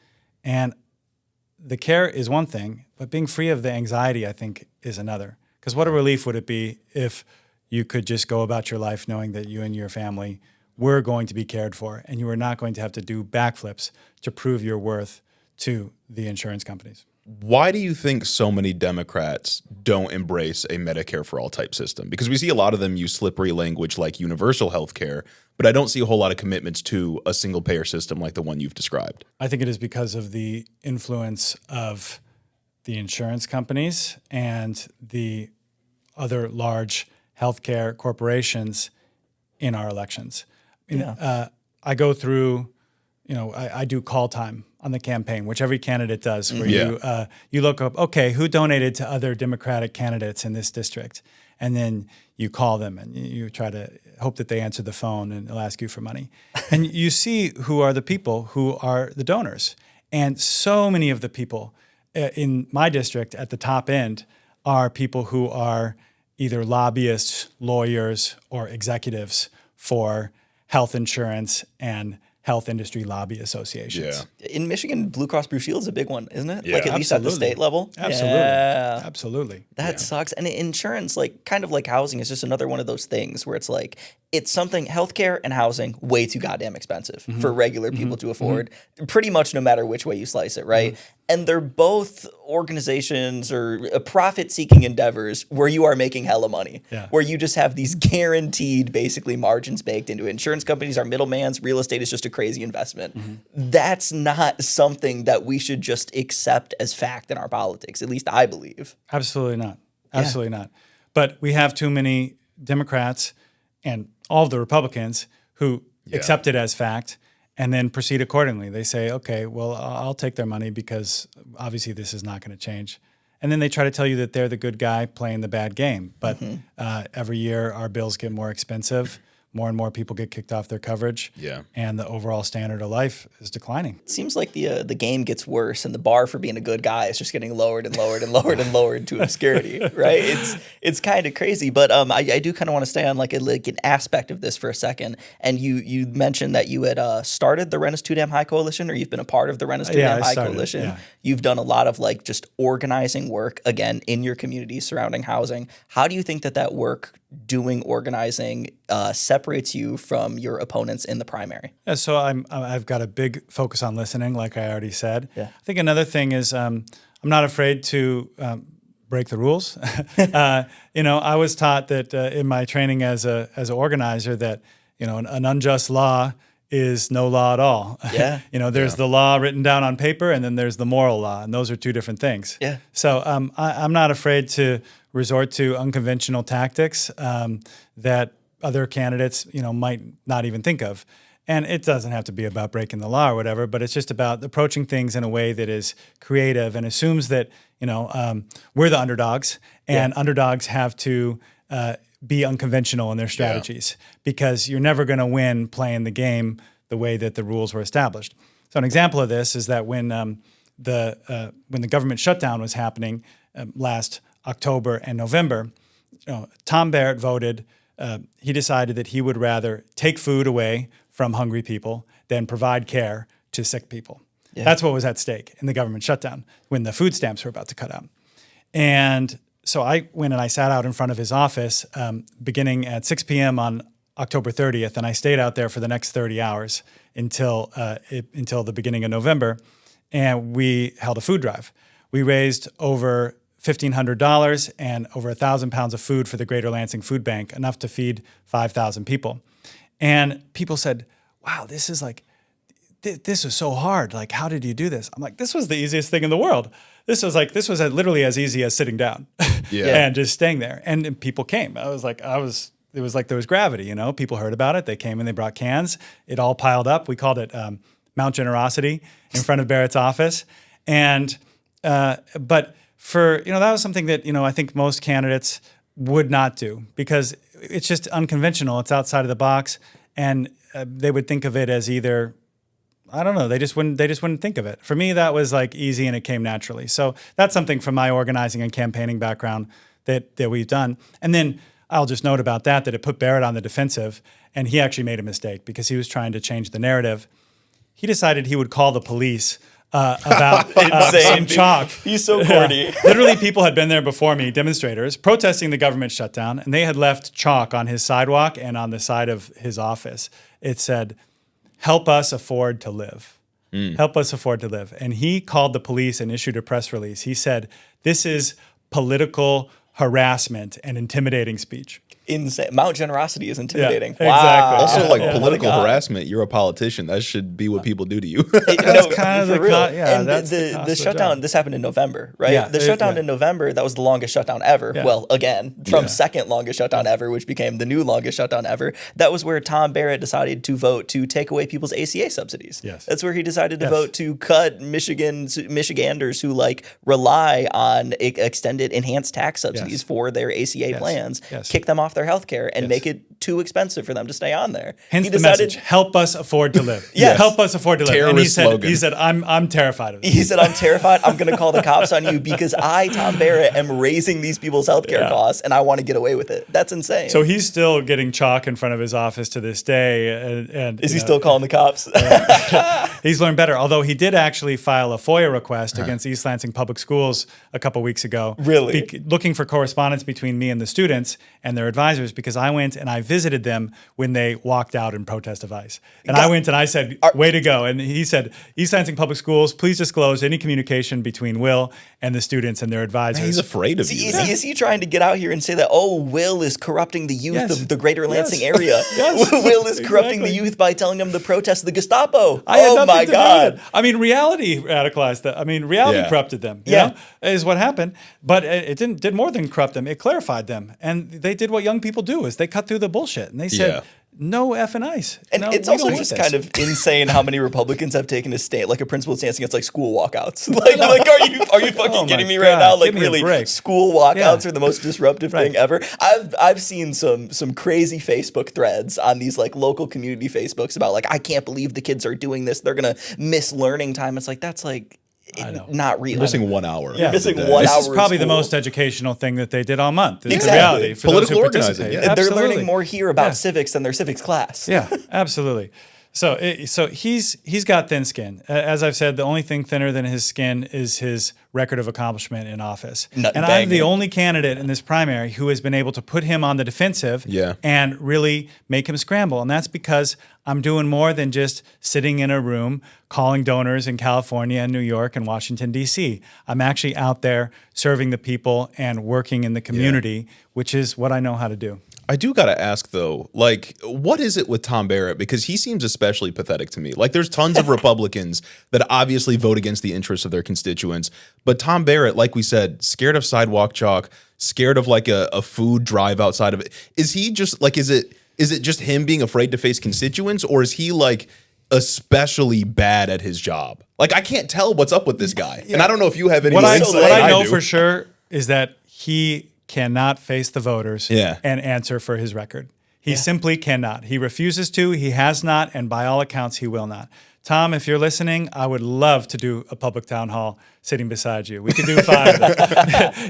And the care is one thing, but being free of the anxiety, I think, is another. Because what a relief would it be if you could just go about your life knowing that you and your family were going to be cared for, and you were not going to have to do backflips to prove your worth to the insurance companies. Why do you think so many Democrats don't embrace a Medicare for all type system? Because we see a lot of them use slippery language like universal health care, but I don't see a whole lot of commitments to a single payer system like the one you've described. I think it is because of the influence of the insurance companies and the other large healthcare corporations in our elections. I go through, I do call time on the campaign, which every candidate does, where you look up, okay, who donated to other Democratic candidates in this district? And then you call them and you try to hope that they answer the phone and they'll ask you for money. And you see who are the people who are the donors. And so many of the people in my district at the top end are people who are either lobbyists, lawyers, or executives for health insurance and health industry lobby associations. Yeah. In Michigan, Blue Cross Blue Shield is a big one, isn't it? Yeah, like at least at the state level. Absolutely. Yeah. Absolutely. That sucks. And insurance, like kind of like housing, is just another one of those things where it's like, it's something, healthcare and housing, way too goddamn expensive for regular people to afford, pretty much no matter which way you slice it, right? And they're both organizations or profit-seeking endeavors where you are making hella money, where you just have these guaranteed, basically, margins baked into it. Insurance companies are middlemans. Real estate is just a crazy investment. That's not something that we should just accept as fact in our politics, at least I believe. Absolutely not. Absolutely not. But we have too many Democrats and all of the Republicans who accept it as fact and then proceed accordingly. They say, okay, well, I'll take their money because obviously this is not going to change. And then they try to tell you that they're the good guy playing the bad game. But every year our bills get more expensive. More and more people get kicked off their coverage. Yeah. And the overall standard of life is declining. It seems like the game gets worse and the bar for being a good guy is just getting lowered and lowered and lowered and lowered to obscurity, right? It's kind of crazy. But I do kind of want to stay on like an aspect of this for a second. And you mentioned that you had started the Rent is Too Damn High Coalition, or you've been a part of the Rent is Too Damn High Coalition. Yeah. You've done a lot of like just organizing work, again, in your community surrounding housing. How do you think that work doing organizing separates you from your opponents in the primary? Yeah, so I've got a big focus on listening, like I already said. Yeah. I think another thing is I'm not afraid to break the rules. I was taught that in my training as an organizer that an unjust law is no law at all. Yeah. There's the law written down on paper, and then there's the moral law, and those are two different things. Yeah. So I'm not afraid to resort to unconventional tactics that other candidates, might not even think of. And it doesn't have to be about breaking the law or whatever, but it's just about approaching things in a way that is creative and assumes that, we're the underdogs, and underdogs have to be unconventional in their strategies because you're never going to win playing the game the way that the rules were established. So an example of this is that when the government shutdown was happening last October and November, Tom Barrett voted. He decided that he would rather take food away from hungry people than provide care to sick people. Yeah. That's what was at stake in the government shutdown when the food stamps were about to cut out. And so I went and I sat out in front of his office beginning at 6 p.m. on October 30th, and I stayed out there for the next 30 hours until the beginning of November, and we held a food drive. We raised over $1,500 and over 1,000 pounds of food for the Greater Lansing Food Bank, enough to feed 5,000 people. And people said, wow, this is so hard. Like, how did you do this? I'm like, this was the easiest thing in the world. This was literally as easy as sitting down and just staying there. And people came. It was like there was gravity, People heard about it. They came and they brought cans. It all piled up. We called it Mount Generosity in front of Barrett's office. And but for that was something that I think most candidates would not do because it's just unconventional. It's outside of the box, and they would think of it as either, I don't know, they just wouldn't think of it. For me, that was like easy and it came naturally. So that's something from my organizing and campaigning background that we've done. And then I'll just note about that it put Barrett on the defensive, and he actually made a mistake because he was trying to change the narrative. He decided he would call the police about some chalk. He's so corny. Literally, people had been there before me, demonstrators, protesting the government shutdown, and they had left chalk on his sidewalk and on the side of his office. It said, "Help us afford to live." Help us afford to live. And he called the police and issued a press release. He said, "This is political harassment and intimidating speech." Insane. Mount Generosity is intimidating. Yeah, wow. Exactly. Also, political harassment. You're a politician. That should be what people do to you. That's kind of the real. And the shutdown. This happened in November, right? Yeah, the shutdown in November. That was the longest shutdown ever. Yeah. Well, again, from second longest shutdown ever, which became the new longest shutdown ever. That was where Tom Barrett decided to vote to take away people's ACA subsidies. Yes. That's where he decided to vote to cut Michiganders who rely on extended enhanced tax subsidies for their ACA plans, kick them off their health care and make it too expensive for them to stay on there. Hence the message, help us afford to live. Help us afford to live. Terrorist and he said, I'm terrified of this. He said, I'm terrified. I'm going to call the cops on you because I, Tom Barrett, am raising these people's healthcare costs and I want to get away with it. That's insane. So he's still getting chalk in front of his office to this day. And is he still calling the cops? He's learned better, although he did actually file a FOIA request against East Lansing Public Schools a couple weeks ago. Really? Looking for correspondence between me and the students and their advisors, because I went and I visited visited them when they walked out in protest of ICE. And I went and I said, way to go. And he said, East Lansing Public Schools, please disclose any communication between Will and the students and their advisors. He's afraid of you. Is he trying to get out here and say that, Will is corrupting the youth of the greater Lansing area? Will is corrupting the youth by telling them to protest the Gestapo. Oh my God. I mean, reality radicalized them. I mean, reality corrupted them, you know, is what happened. But it did more than corrupt them. It clarified them. And they did what young people do, is they cut through the bullshit. And they said, no effing ICE. And no, it's also just kind of insane how many Republicans have taken a stand, like a principled stance against like school walkouts. like are you fucking kidding me right now? Like really, school walkouts are the most disruptive thing ever. I've seen some crazy Facebook threads on these like local community Facebooks about like, I can't believe the kids are doing this. They're gonna miss learning time. It's like, that's like not real. You're missing 1 hour. You're missing 1 hour. This is probably the most educational thing that they did all month. It's exactly. reality for political those who organizing. participate. They're learning more here about civics than their civics class. Yeah, absolutely. So he's got thin skin. As I've said, the only thing thinner than his skin is his record of accomplishment in office. I'm the only candidate in this primary who has been able to put him on the defensive and really make him scramble. And that's because I'm doing more than just sitting in a room calling donors in California and New York and Washington, D.C. I'm actually out there serving the people and working in the community, which is what I know how to do. I do got to ask, though, like, what is it with Tom Barrett? Because he seems especially pathetic to me. Like, there's tons of Republicans that obviously vote against the interests of their constituents. But Tom Barrett, like we said, scared of sidewalk chalk, scared of like a food drive outside of it. Is he just like, is it just him being afraid to face constituents? Or is he like especially bad at his job? Like, I can't tell what's up with this guy. And I don't know if you have any insight. What I know for sure is that he cannot face the voters and answer for his record. He simply cannot. He refuses to. He has not. And by all accounts, he will not. Tom, if you're listening, I would love to do a public town hall sitting beside you. We could do 5.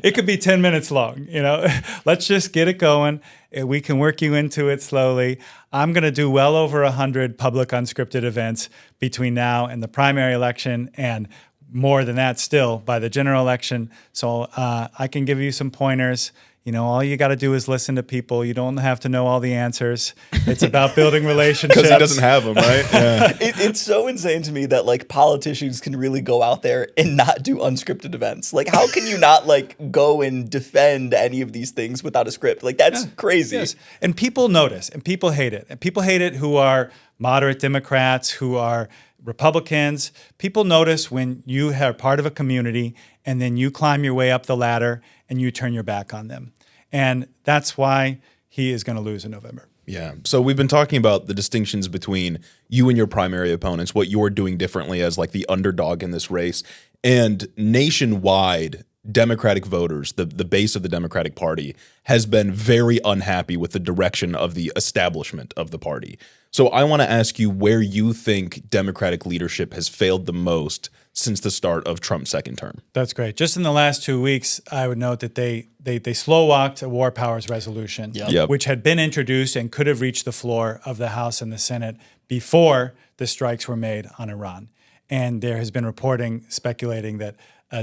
It could be 10 minutes long. You know, let's just get it going. We can work you into it slowly. I'm going to do well over 100 public unscripted events between now and the primary election, and more than that still by the general election. So I can give you some pointers. You know, all you got to do is listen to people. You don't have to know all the answers. It's about building relationships. Because he doesn't have them, right? Yeah. It's so insane to me that like politicians can really go out there and not do unscripted events. Like, how can you not like go and defend any of these things without a script? Like, that's crazy. Yes. And people notice, and people hate it. And people hate it who are moderate Democrats, who are Republicans. People notice when you are part of a community and then you climb your way up the ladder and you turn your back on them. And that's why he is going to lose in November. Yeah. So we've been talking about the distinctions between you and your primary opponents, what you're doing differently as like the underdog in this race. And nationwide, Democratic voters, the base of the Democratic Party, has been very unhappy with the direction of the establishment of the party. So I want to ask you where you think Democratic leadership has failed the most since the start of Trump's second term. That's great. Just in the last 2 weeks, I would note that they slow-walked a war powers resolution, which had been introduced and could have reached the floor of the House and the Senate before the strikes were made on Iran. And there has been reporting speculating that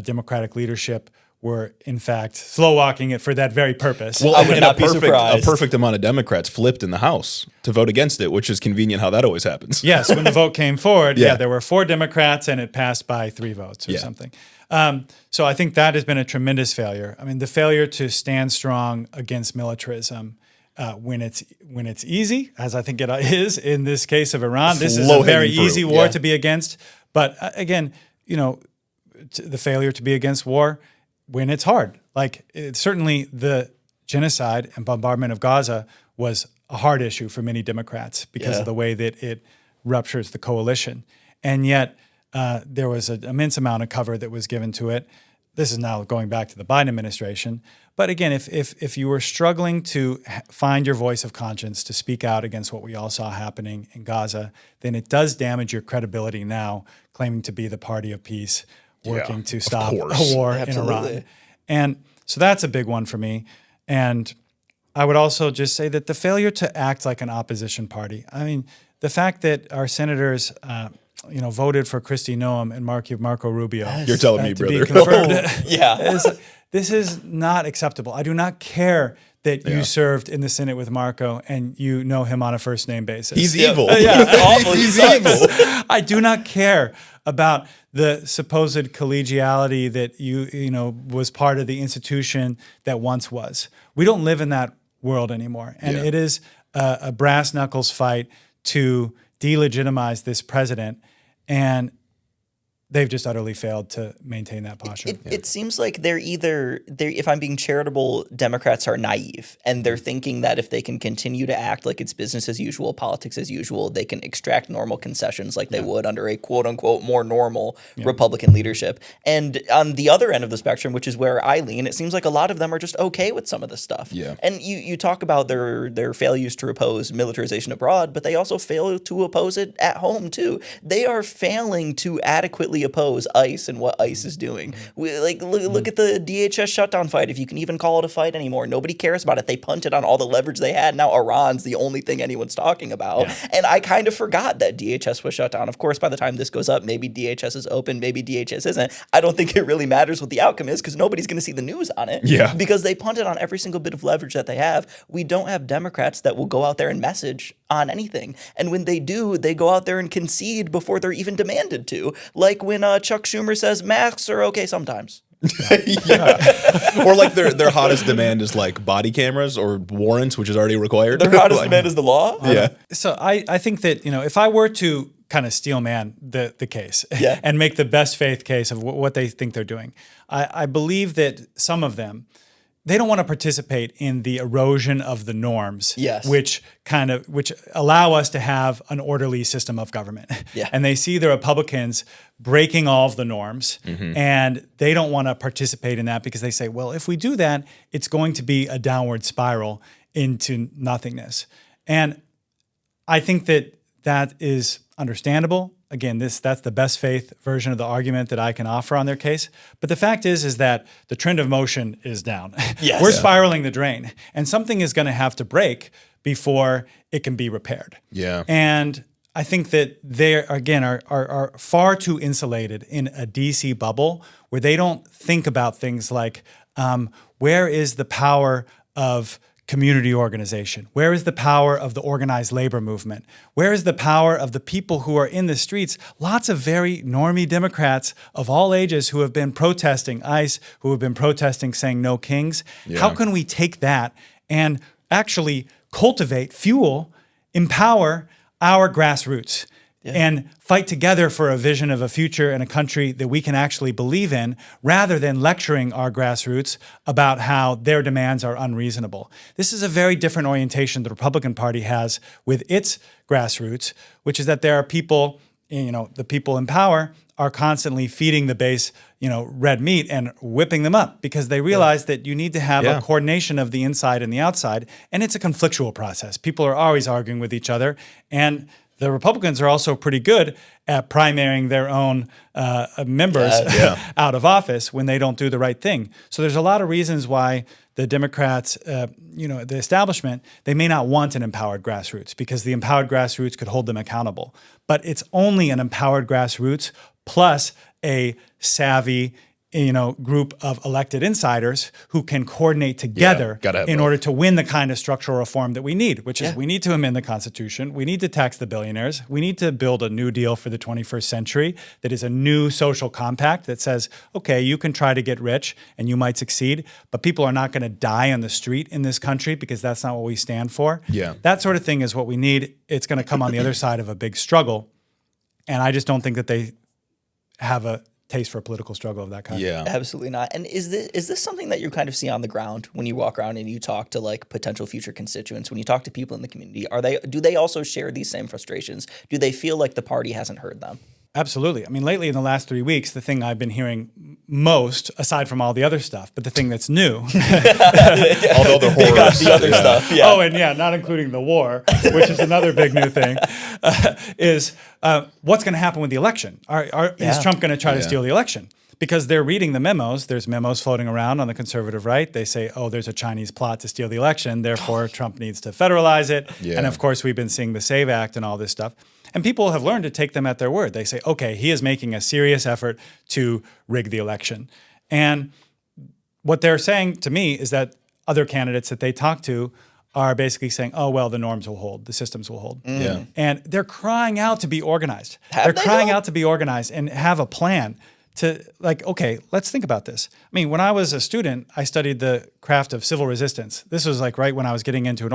Democratic leadership were, in fact, slow-walking it for that very purpose. Well, I would not be surprised. A perfect amount of Democrats flipped in the House to vote against it, which is convenient how that always happens. Yes, when the vote came forward, there were 4 Democrats, and it passed by 3 votes or something. So I think that has been a tremendous failure. I mean, the failure to stand strong against militarism when it's easy, as I think it is in this case of Iran. This is a very easy war to be against. But again, you know, the failure to be against war when it's hard. Like, certainly the genocide and bombardment of Gaza was a hard issue for many Democrats because of the way that it ruptures the coalition. And yet there was an immense amount of cover that was given to it. This is now going back to the Biden administration. But again, if you were struggling to find your voice of conscience to speak out against what we all saw happening in Gaza, then it does damage your credibility now, claiming to be the party of peace, working to stop a war in Iran. And so that's a big one for me. And I would also just say that the failure to act like an opposition party. I mean, the fact that our senators voted for Kristi Noem and Marco Rubio. You're telling me, brother. This is not acceptable. I do not care that you served in the Senate with Marco and you know him on a first name basis. He's evil. Yeah, awful. He's evil. I do not care about the supposed collegiality that you know was part of the institution that once was. We don't live in that world anymore, and it is a brass knuckles fight to delegitimize this president, and they've just utterly failed to maintain that posture. It seems like if I'm being charitable, Democrats are naive, and they're thinking that if they can continue to act like it's business as usual, politics as usual, they can extract normal concessions like they would under a quote unquote more normal Republican leadership. And on the other end of the spectrum, which is where I lean, it seems like a lot of them are just okay with some of this stuff. Yeah. And you talk about their failures to oppose militarization abroad, but they also fail to oppose it at home too. They are failing to adequately oppose ICE and what ICE is doing. Look at the DHS shutdown fight, if you can even call it a fight anymore. Nobody cares about it. They punted on all the leverage they had. Now Iran's the only thing anyone's talking about. Yeah. And I kind of forgot that DHS was shut down. Of course, by the time this goes up, maybe DHS is open, maybe DHS isn't. I don't think it really matters what the outcome is because nobody's going to see the news on it. Yeah. Because they punted on every single bit of leverage that they have. We don't have Democrats that will go out there and message on anything. And when they do, they go out there and concede before they're even demanded to. Like when Chuck Schumer says masks are okay sometimes. Or like their hottest demand is like body cameras or warrants, which is already required. Their hottest demand is the law? Yeah. So I think that, if I were to kind of steel man the case and make the best faith case of what they think they're doing, I believe that some of them, they don't want to participate in the erosion of the norms, which allow us to have an orderly system of government. Yeah. And they see the Republicans breaking all of the norms, and they don't want to participate in that because they say, well, if we do that, it's going to be a downward spiral into nothingness. And I think that is understandable. Again, that's the best faith version of the argument that I can offer on their case. But the fact is that the trend of motion is down. Yes. We're spiraling the drain, and something is going to have to break before it can be repaired. Yeah. And I think that they, again, are far too insulated in a DC bubble where they don't think about things like where is the power of community organization? Where is the power of the organized labor movement? Where is the power of the people who are in the streets? Lots of very normie Democrats of all ages who have been protesting ICE, who have been protesting saying no kings. Yeah. How can we take that and actually cultivate, fuel, empower our grassroots and fight together for a vision of a future and a country that we can actually believe in, rather than lecturing our grassroots about how their demands are unreasonable. This is a very different orientation the Republican Party has with its grassroots, which is that there are people, the people in power are constantly feeding the base, red meat and whipping them up because they realize that you need to have a coordination of the inside and the outside, and it's a conflictual process. People are always arguing with each other, and the Republicans are also pretty good at primarying their own members out of office when they don't do the right thing. So there's a lot of reasons why the Democrats, the establishment, they may not want an empowered grassroots because the empowered grassroots could hold them accountable. But it's only an empowered grassroots plus a savvy group of elected insiders who can coordinate together in order to win the kind of structural reform that we need, which is we need to amend the Constitution, we need to tax the billionaires, we need to build a new deal for the 21st century that is a new social compact that says, okay, you can try to get rich and you might succeed, but people are not going to die on the street in this country because that's not what we stand for. Yeah. That sort of thing is what we need. It's going to come on the other side of a big struggle, and I just don't think that they have a taste for a political struggle of that kind. Yeah, absolutely not. And is this something that you kind of see on the ground when you walk around and you talk to like potential future constituents, when you talk to people in the community? Do they also share these same frustrations? Do they feel like the party hasn't heard them? Absolutely. I mean, lately in the last 3 weeks, the thing I've been hearing most, aside from all the other stuff, but the thing that's new, all the other horrors, the other stuff. Yeah. Oh, and not including the war, which is another big new thing, is what's going to happen with the election? Is Trump going to try to steal the election? Because they're reading the memos. There's memos floating around on the conservative right. They say, oh, there's a Chinese plot to steal the election. Therefore, Trump needs to federalize it. Yeah. And of course, we've been seeing the SAVE Act and all this stuff. And people have learned to take them at their word. They say, okay, he is making a serious effort to rig the election. And what they're saying to me is that other candidates that they talk to are basically saying, oh, well, the norms will hold, the systems will hold. Yeah. And they're crying out to be organized. They're crying out to be organized and have a plan to, like, okay, let's think about this. I mean, when I was a student, I studied the craft of civil resistance. This was like right when I was getting into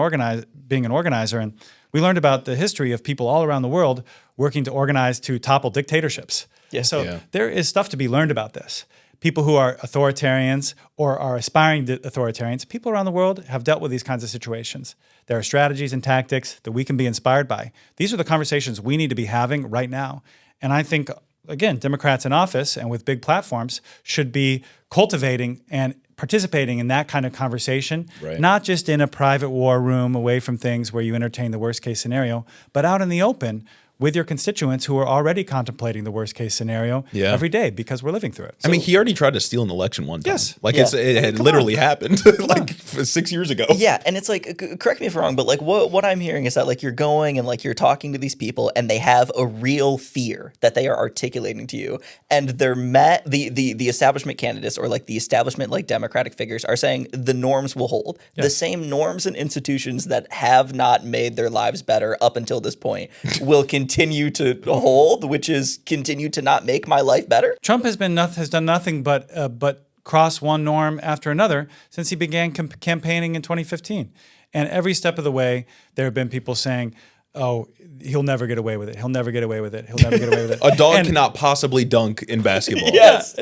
being an organizer, and we learned about the history of people all around the world working to organize to topple dictatorships. There is stuff to be learned about this. People who are authoritarians or are aspiring authoritarians, people around the world have dealt with these kinds of situations. There are strategies and tactics that we can be inspired by. These are the conversations we need to be having right now. And I think, again, Democrats in office and with big platforms should be cultivating and participating in that kind of conversation, not just in a private war room away from things where you entertain the worst case scenario, but out in the open with your constituents who are already contemplating the worst case scenario every day because we're living through it. I mean, he already tried to steal an election one time. Yes. Like it had literally happened like 6 years ago. Yeah. And it's like, correct me if I'm wrong, but like what I'm hearing is that like you're going and like you're talking to these people and they have a real fear that they are articulating to you. And they're the establishment candidates or like the establishment like Democratic figures are saying the norms will hold. Yeah. The same norms and institutions that have not made their lives better up until this point will continue to hold, which is continue to not make my life better. Trump has done nothing but cross one norm after another since he began campaigning in 2015. And every step of the way, there have been people saying, oh, he'll never get away with it. He'll never get away with it. He'll never get away with it. A dog cannot possibly dunk in basketball. Yes.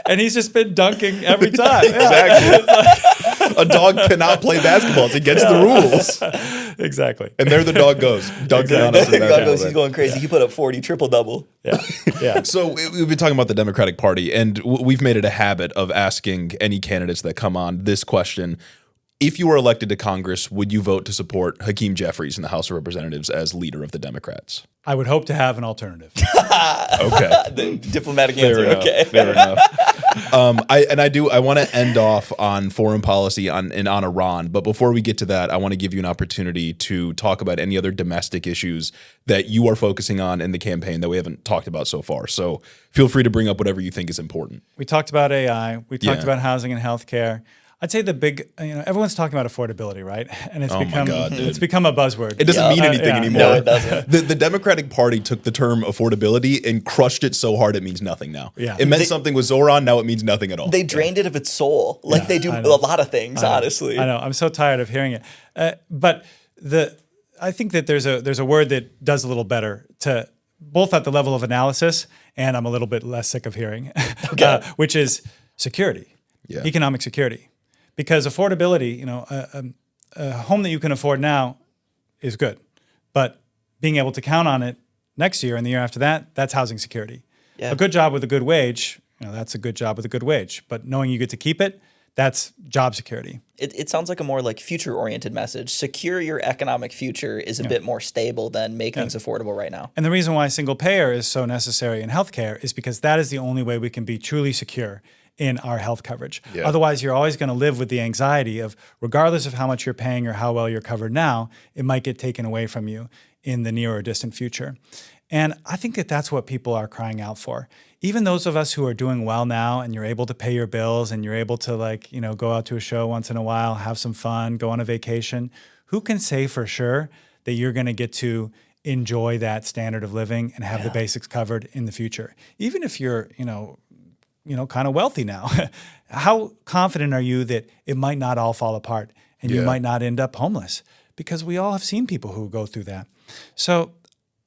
And he's just been dunking every time. Exactly. A dog cannot play basketball. It's against the rules. Exactly. And there the dog goes, dunking on us. He's going crazy. He put up 40 triple-double. Yeah. So we've been talking about the Democratic Party, and we've made it a habit of asking any candidates that come on this question. If you were elected to Congress, would you vote to support Hakeem Jeffries in the House of Representatives as leader of the Democrats? I would hope to have an alternative. Okay. The diplomatic answer. Okay. Fair enough. I want to end off on foreign policy and on Iran. But before we get to that, I want to give you an opportunity to talk about any other domestic issues that you are focusing on in the campaign that we haven't talked about so far. So feel free to bring up whatever you think is important. We talked about AI. We talked about housing and healthcare. I'd say the big, everyone's talking about affordability, right? And it's become a buzzword. It doesn't mean anything anymore. No, it doesn't. The Democratic Party took the term affordability and crushed it so hard it means nothing now. Yeah. It meant something with Zoran, now it means nothing at all. They drained it of its soul, like they do a lot of things, honestly. I know. I'm so tired of hearing it. But I think that there's a word that does a little better to both at the level of analysis, and I'm a little bit less sick of hearing, which is security, economic security. Because affordability, a home that you can afford now is good. But being able to count on it next year and the year after that, that's housing security. Yeah. A good job with a good wage, that's a good job with a good wage. But knowing you get to keep it, that's job security. It sounds like a more like future-oriented message. Secure your economic future is a bit more stable than make things affordable right now. And the reason why single payer is so necessary in healthcare is because that is the only way we can be truly secure in our health coverage. Yeah. Otherwise, you're always going to live with the anxiety of, regardless of how much you're paying or how well you're covered now, it might get taken away from you in the near or distant future. And I think that that's what people are crying out for. Even those of us who are doing well now and you're able to pay your bills and you're able to go out to a show once in a while, have some fun, go on a vacation, who can say for sure that you're going to get to enjoy that standard of living and have the basics covered in the future? Even if you're, kind of wealthy now, how confident are you that it might not all fall apart and you might not end up homeless? Because we all have seen people who go through that. So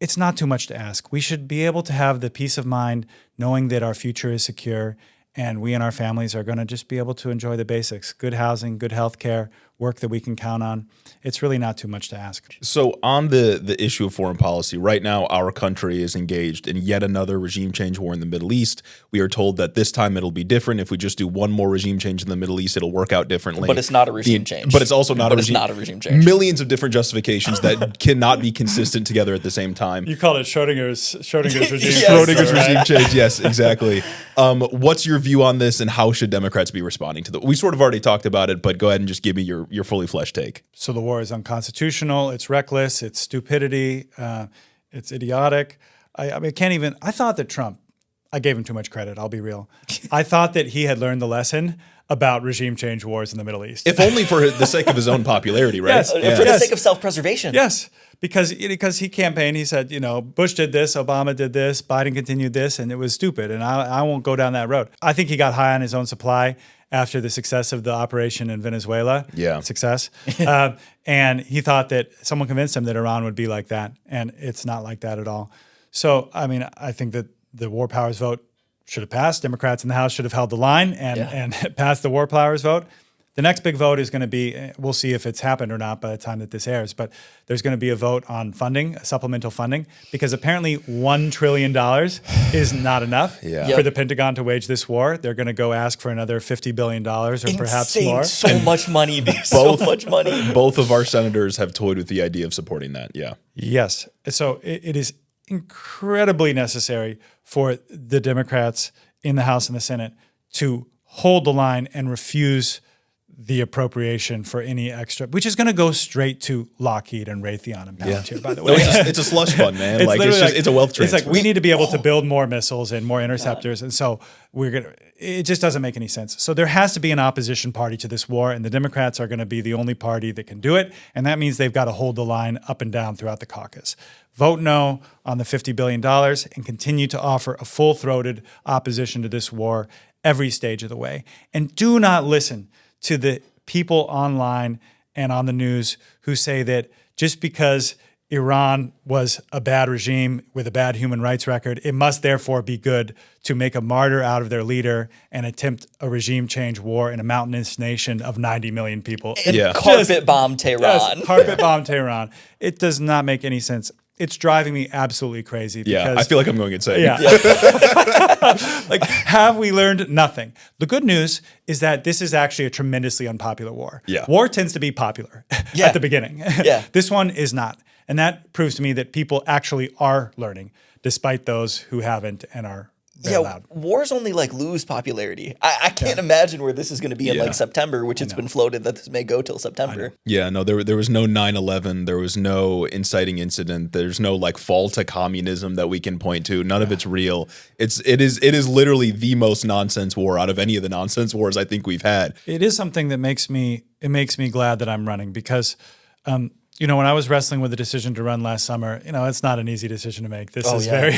it's not too much to ask. We should be able to have the peace of mind knowing that our future is secure and we and our families are going to just be able to enjoy the basics: good housing, good health care, work that we can count on. It's really not too much to ask. So on the issue of foreign policy, right now our country is engaged in yet another regime change war in the Middle East. We are told that this time it'll be different. If we just do one more regime change in the Middle East, it'll work out differently. But it's not a regime change. But it's also not a regime. It's not a regime change. Millions of different justifications that cannot be consistent together at the same time. You call it Schrodinger's regime. Yes, Schrodinger's regime change. Yes, exactly. What's your view on this, and how should Democrats be responding to we sort of already talked about it, but go ahead and just give me your fully fleshed take. So the war is unconstitutional, it's reckless, it's stupidity, it's idiotic. I thought that Trump, I gave him too much credit. I'll be real. I thought that he had learned the lesson about regime change wars in the Middle East. If only for the sake of his own popularity, right? Yes. For the sake of self-preservation. Yes, because he campaigned. He said, Bush did this, Obama did this, Biden continued this, and it was stupid. And I won't go down that road. I think he got high on his own supply after the success of the operation in Venezuela. Yeah. Success. And he thought that someone convinced him that Iran would be like that. And it's not like that at all. So, I think that the war powers vote should have passed. Democrats in the House should have held the line and passed the war powers vote. The next big vote is going to be, we'll see if it's happened or not by the time that this airs, but there's going to be a vote on funding, supplemental funding, because apparently $1 trillion is not enough for the Pentagon to wage this war. They're going to go ask for another $50 billion or perhaps more. So much money. So much money. Both of our senators have toyed with the idea of supporting that. Yeah. Yes. So it is incredibly necessary for the Democrats in the House and the Senate to hold the line and refuse the appropriation for any extra, which is going to go straight to Lockheed and Raytheon and Palantir, by the way. It's a slush fund, man. It's a wealth transfer. It's like we need to be able to build more missiles and more interceptors. And so it just doesn't make any sense. So there has to be an opposition party to this war, and the Democrats are going to be the only party that can do it. And that means they've got to hold the line up and down throughout the caucus. Vote no on the $50 billion and continue to offer a full-throated opposition to this war every stage of the way. And do not listen to the people online and on the news who say that just because Iran was a bad regime with a bad human rights record, it must therefore be good to make a martyr out of their leader and attempt a regime change war in a mountainous nation of 90 million people. And carpet bomb Tehran. Yes, carpet bomb Tehran. It does not make any sense. It's driving me absolutely crazy. Because, I feel like I'm going insane. Yeah. Like, have we learned nothing? The good news is that this is actually a tremendously unpopular war. Yeah. War tends to be popular at the beginning. Yeah. This one is not. And that proves to me that people actually are learning, despite those who haven't and are very loud. Wars only lose popularity. I can't imagine where this is going to be in September, which it's been floated that this may go till September. Yeah, no, there was no 9/11. There was no inciting incident. There's no fall to communism that we can point to. None of it's real. It is literally the most nonsense war out of any of the nonsense wars I think we've had. It is something that makes me glad that I'm running because when I was wrestling with the decision to run last summer, it's not an easy decision to make. This is very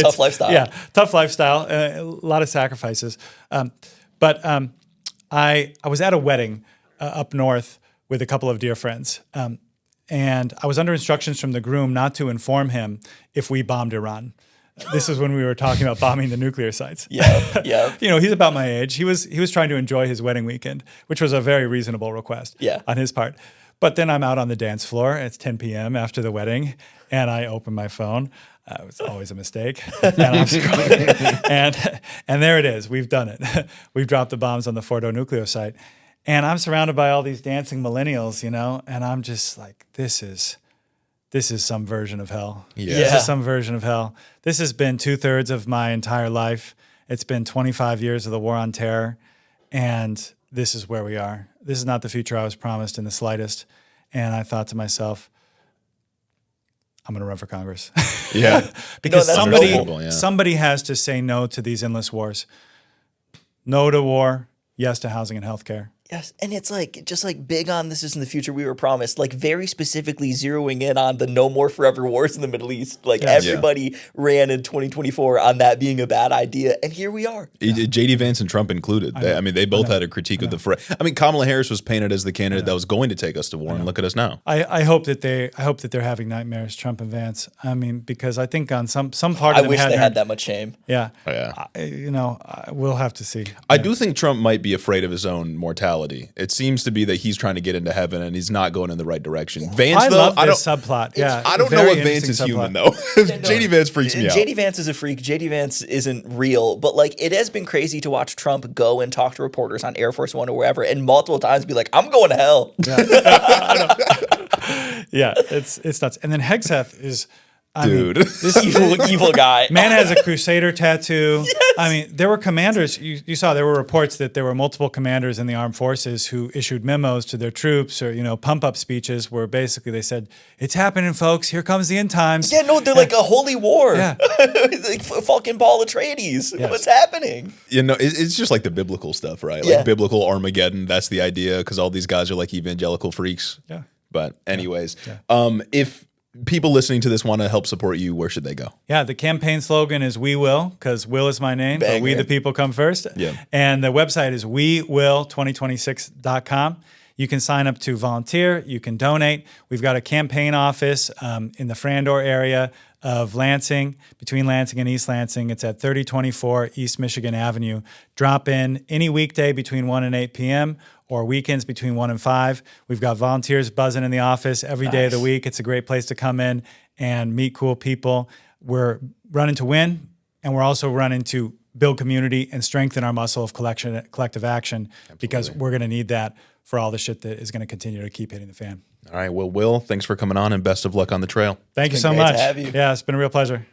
tough lifestyle. Yeah, tough lifestyle, a lot of sacrifices. But I was at a wedding up north with a couple of dear friends, and I was under instructions from the groom not to inform him if we bombed Iran. This is when we were talking about bombing the nuclear sites. Yeah. He's about my age. He was trying to enjoy his wedding weekend, which was a very reasonable request on his part. But then I'm out on the dance floor. It's 10 p.m. after the wedding, and I open my phone. It's always a mistake. And I'm scrolling. And there it is. We've done it. We've dropped the bombs on the Fordo nuclear site. And I'm surrounded by all these dancing millennials, and I'm just like, this is some version of hell. Yeah. This is some version of hell. This has been 2/3 of my entire life. It's been 25 years of the war on terror, and this is where we are. This is not the future I was promised in the slightest. And I thought to myself, I'm going to run for Congress. Yeah. Because really somebody has to say no to these endless wars. No to war, yes to housing and healthcare. Yes, and it's just big on this isn't the future we were promised, very specifically zeroing in on the no more forever wars in the Middle East. Everybody ran in 2024 on that being a bad idea, and here we are. J.D. Vance and Trump included. They both had a critique of the threat. Kamala Harris was painted as the candidate that was going to take us to war, and look at us now. I hope that they're having nightmares, Trump and Vance. Because I think on some part of them I wish they had that much shame. Yeah. Oh, yeah. We'll have to see. I do think Trump might be afraid of his own mortality. It seems to be that he's trying to get into heaven and he's not going in the right direction. Vance, I love this subplot. Yeah, I don't know if Vance is human though. JD Vance freaks me out. JD Vance is a freak. JD Vance isn't real, but it has been crazy to watch Trump go and talk to reporters on Air Force One or wherever, and multiple times be like, "I'm going to hell." Yeah, it's nuts. And then Hegseth is Dude. This evil guy. Man has a Crusader tattoo. Yes. I mean, there were commanders. You saw there were reports that there were multiple commanders in the armed forces who issued memos to their troops or, pump up speeches where basically they said, "It's happening, folks. Here comes the end times." Yeah, no, they're like a holy war. Yeah. Like fucking Paul Atreides. Yes. What's happening? It's just like the biblical stuff, right? Like biblical Armageddon. That's the idea because all these guys are like evangelical freaks. Yeah. But anyways, if people listening to this want to help support you, where should they go? Yeah, the campaign slogan is "We Will," because Will is my name, but we the people come first. Yeah. And the website is wewill2026.com. You can sign up to volunteer. You can donate. We've got a campaign office in the Frandor area of Lansing, between Lansing and East Lansing. It's at 3024 East Michigan Avenue. Drop in any weekday between 1 and 8 p.m. or weekends between 1 and 5. We've got volunteers buzzing in the office every day of the week. It's a great place to come in and meet cool people. We're running to win, and we're also running to build community and strengthen our muscle of collective action. Absolutely. Because we're going to need that for all the shit that is going to continue to keep hitting the fan. All right. Well, Will, thanks for coming on and best of luck on the trail. Thank you so much. To have you. Yeah, it's been a real pleasure.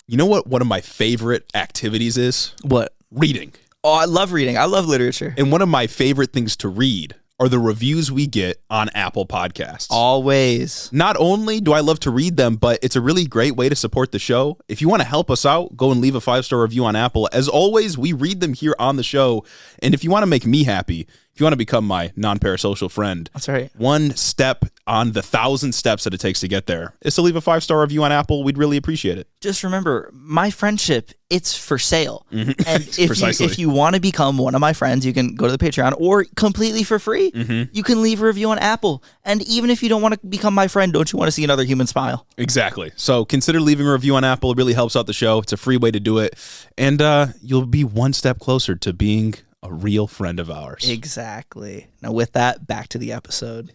You know what one of my favorite activities is? What? Reading. Oh, I love reading. I love literature. And one of my favorite things to read are the reviews we get on Apple Podcasts. Always. Not only do I love to read them, but it's a really great way to support the show. If you want to help us out, go and leave a 5-star review on Apple. As always, we read them here on the show. And if you want to make me happy, if you want to become my non-parasocial friend, that's right. One step on the 1,000 steps that it takes to get there is to leave a 5-star review on Apple. We'd really appreciate it. Just remember, my friendship, it's for sale. Mm-hmm. And if you want to become one of my friends, you can go to the Patreon, or completely for free, you can leave a review on Apple. And even if you don't want to become my friend, don't you want to see another human smile? Exactly. So consider leaving a review on Apple. It really helps out the show. It's a free way to do it. And you'll be one step closer to being a real friend of ours. Exactly. Now with that, back to the episode.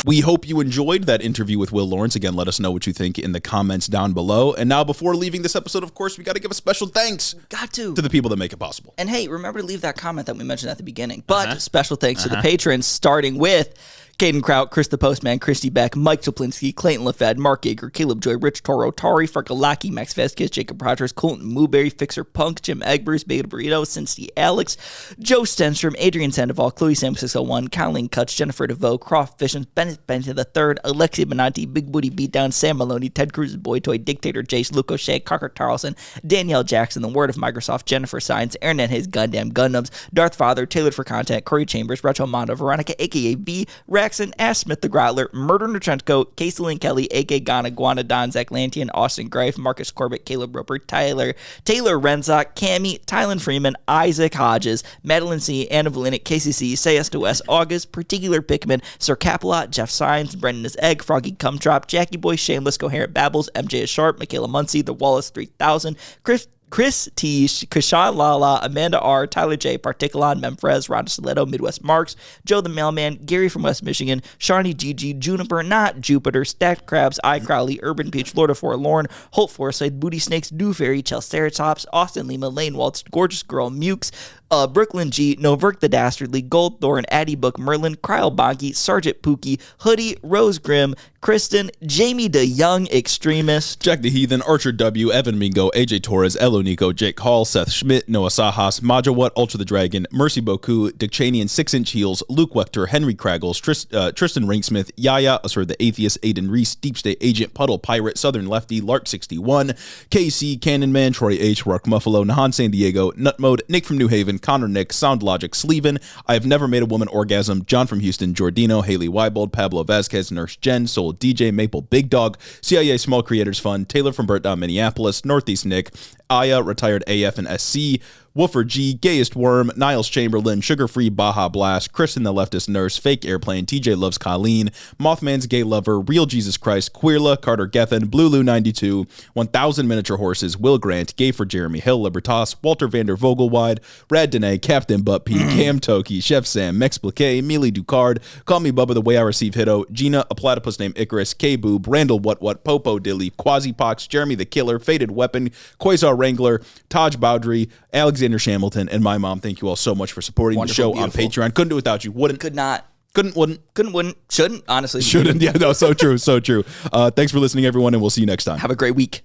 We hope you enjoyed that interview with Will Lawrence. Again, let us know what you think in the comments down below. And now, before leaving this episode, of course, we got to give a special thanks to the people that make it possible. And hey, remember to leave that comment that we mentioned at the beginning. But special thanks to the patrons, starting with Caden Kraut, Chris the Postman, Christy Beck, Mike Czaplinski, Clayton LaFed, Mark Yeager, Caleb Joy, Rich Toro, Tari Farkalaki, Max Vasquez, Jacob Rogers, Colton Mooberry, Fixer Punk, Jim Egbers, Beta Burrito, Cincy Alex, Joe Stenstrom, Adrian Sandoval, Chloe Sam 601, Colleen Kutch, Jennifer DeVoe, Croft Fishins, Bennett Benton III, Alexia Benanti, Big Booty Beatdown, Sam Maloney, Ted Cruz, Boy Toy, Dictator Jace, Luke O'Shea, Cocker Tarleson, Danielle Jackson, The Word of Microsoft, Jennifer Science, Aaron and His Gundam Gundams, Darth Father, Tailored for Content, Corey Chambers, Rachel Mondo, Veronica, aka V, Raxon, Ash Smith the Grottler, Murder Nurchenko, Casey Lynn Kelly, A.K. Ghana, Guana Don, Zach Lantian, Austin Greif, Marcus Corbett, Caleb Roper, Taylor Renzak, Cammy, Tylen Freeman, Isaac Hodges, Madeline C., Anna Valinic, KCC, Sayas to West, August, Particular Pickman, Sir Capilot, Jeff Sines, Brendan is Egg, Froggy Cumdrop, Jackie Boy, Shameless, Coherent Babbles, MJ is Sharp, Michaela Muncie, The Wallace 3000, Chris T, Kashawn Lala, Amanda R, Tyler J, Particulon, Memphres, Rhonda Stiletto, Midwest Marks, Joe the Mailman, Gary from West Michigan, Shawnee Gigi, Juniper, Not Jupiter, Stacked Crabs, I Crowley, Urban Peach, Lord of Forlorn, Holt Forsyth, Booty Snakes, Dew Fairy, Chelceratops, Austin Lima, Lane Waltz, Gorgeous Girl, Mukes, Brooklyn G, Noverk the Dastardly, Goldthorn, Addie Book, Merlin, Cryle Bonky, Sergeant Pookie, Hoodie, Rose Grimm, Kristen, Jamie DeYoung, Extremist, Jack the Heathen, Archer W, Evan Mingo, AJ Torres, Elo Nico, Jake Hall, Seth Schmidt, Noah Sajas, Majawat, Ultra the Dragon, Mercy Boku, Dick Cheney and 6-Inch Heels, Luke Wechter, Henry Kraggles, Tristan Ringsmith, Yaya, Asur the Atheist, Aiden Reese, Deep State Agent, Puddle Pirate, Southern Lefty, Lark 61, KC, Cannon Man, Troy H, Rock Muffalo, Nahan San Diego, Nut Mode, Nick from New Haven, Connor Nick, Sound Logic, Sleven, I Have Never Made a Woman Orgasm, John from Houston, Jordino, Haley Weibold, Pablo Vasquez, Nurse Jen, Soul DJ, Maple Big Dog, CIA Small Creators Fund, Taylor from Burtdown, Minneapolis, Northeast Nick, Aya, Retired AF and SC, Woofer G, Gayest Worm, Niles Chamberlain, Sugar Free Baja Blast, Kristen the Leftist Nurse, Fake Airplane, TJ Loves Colleen, Mothman's Gay Lover, Real Jesus Christ, Queerla, Carter Gethin, Blue Lou 92, 1000 Miniature Horses, Will Grant, Gay for Jeremy Hill, Libertas, Walter Vander Vogelwide, Brad Dene, Captain Butt P, Cam Toki, Chef Sam, Mexplique, Mealy Ducard, Call Me Bubba the Way I Receive Hitto, Gina, a platypus named Icarus, K-Boob, Randall What, Popo Dilly, Quasi-Pox, Jeremy the Killer, Faded Weapon, Quasar Wrangler, Taj Bowdry, Alexander Shamilton, and my mom. Thank you all so much for supporting the show on Patreon. Couldn't do it without you. Could not. Couldn't, wouldn't, shouldn't, honestly. Shouldn't. Yeah, no, so true, so true. Thanks for listening, everyone, and we'll see you next time. Have a great week.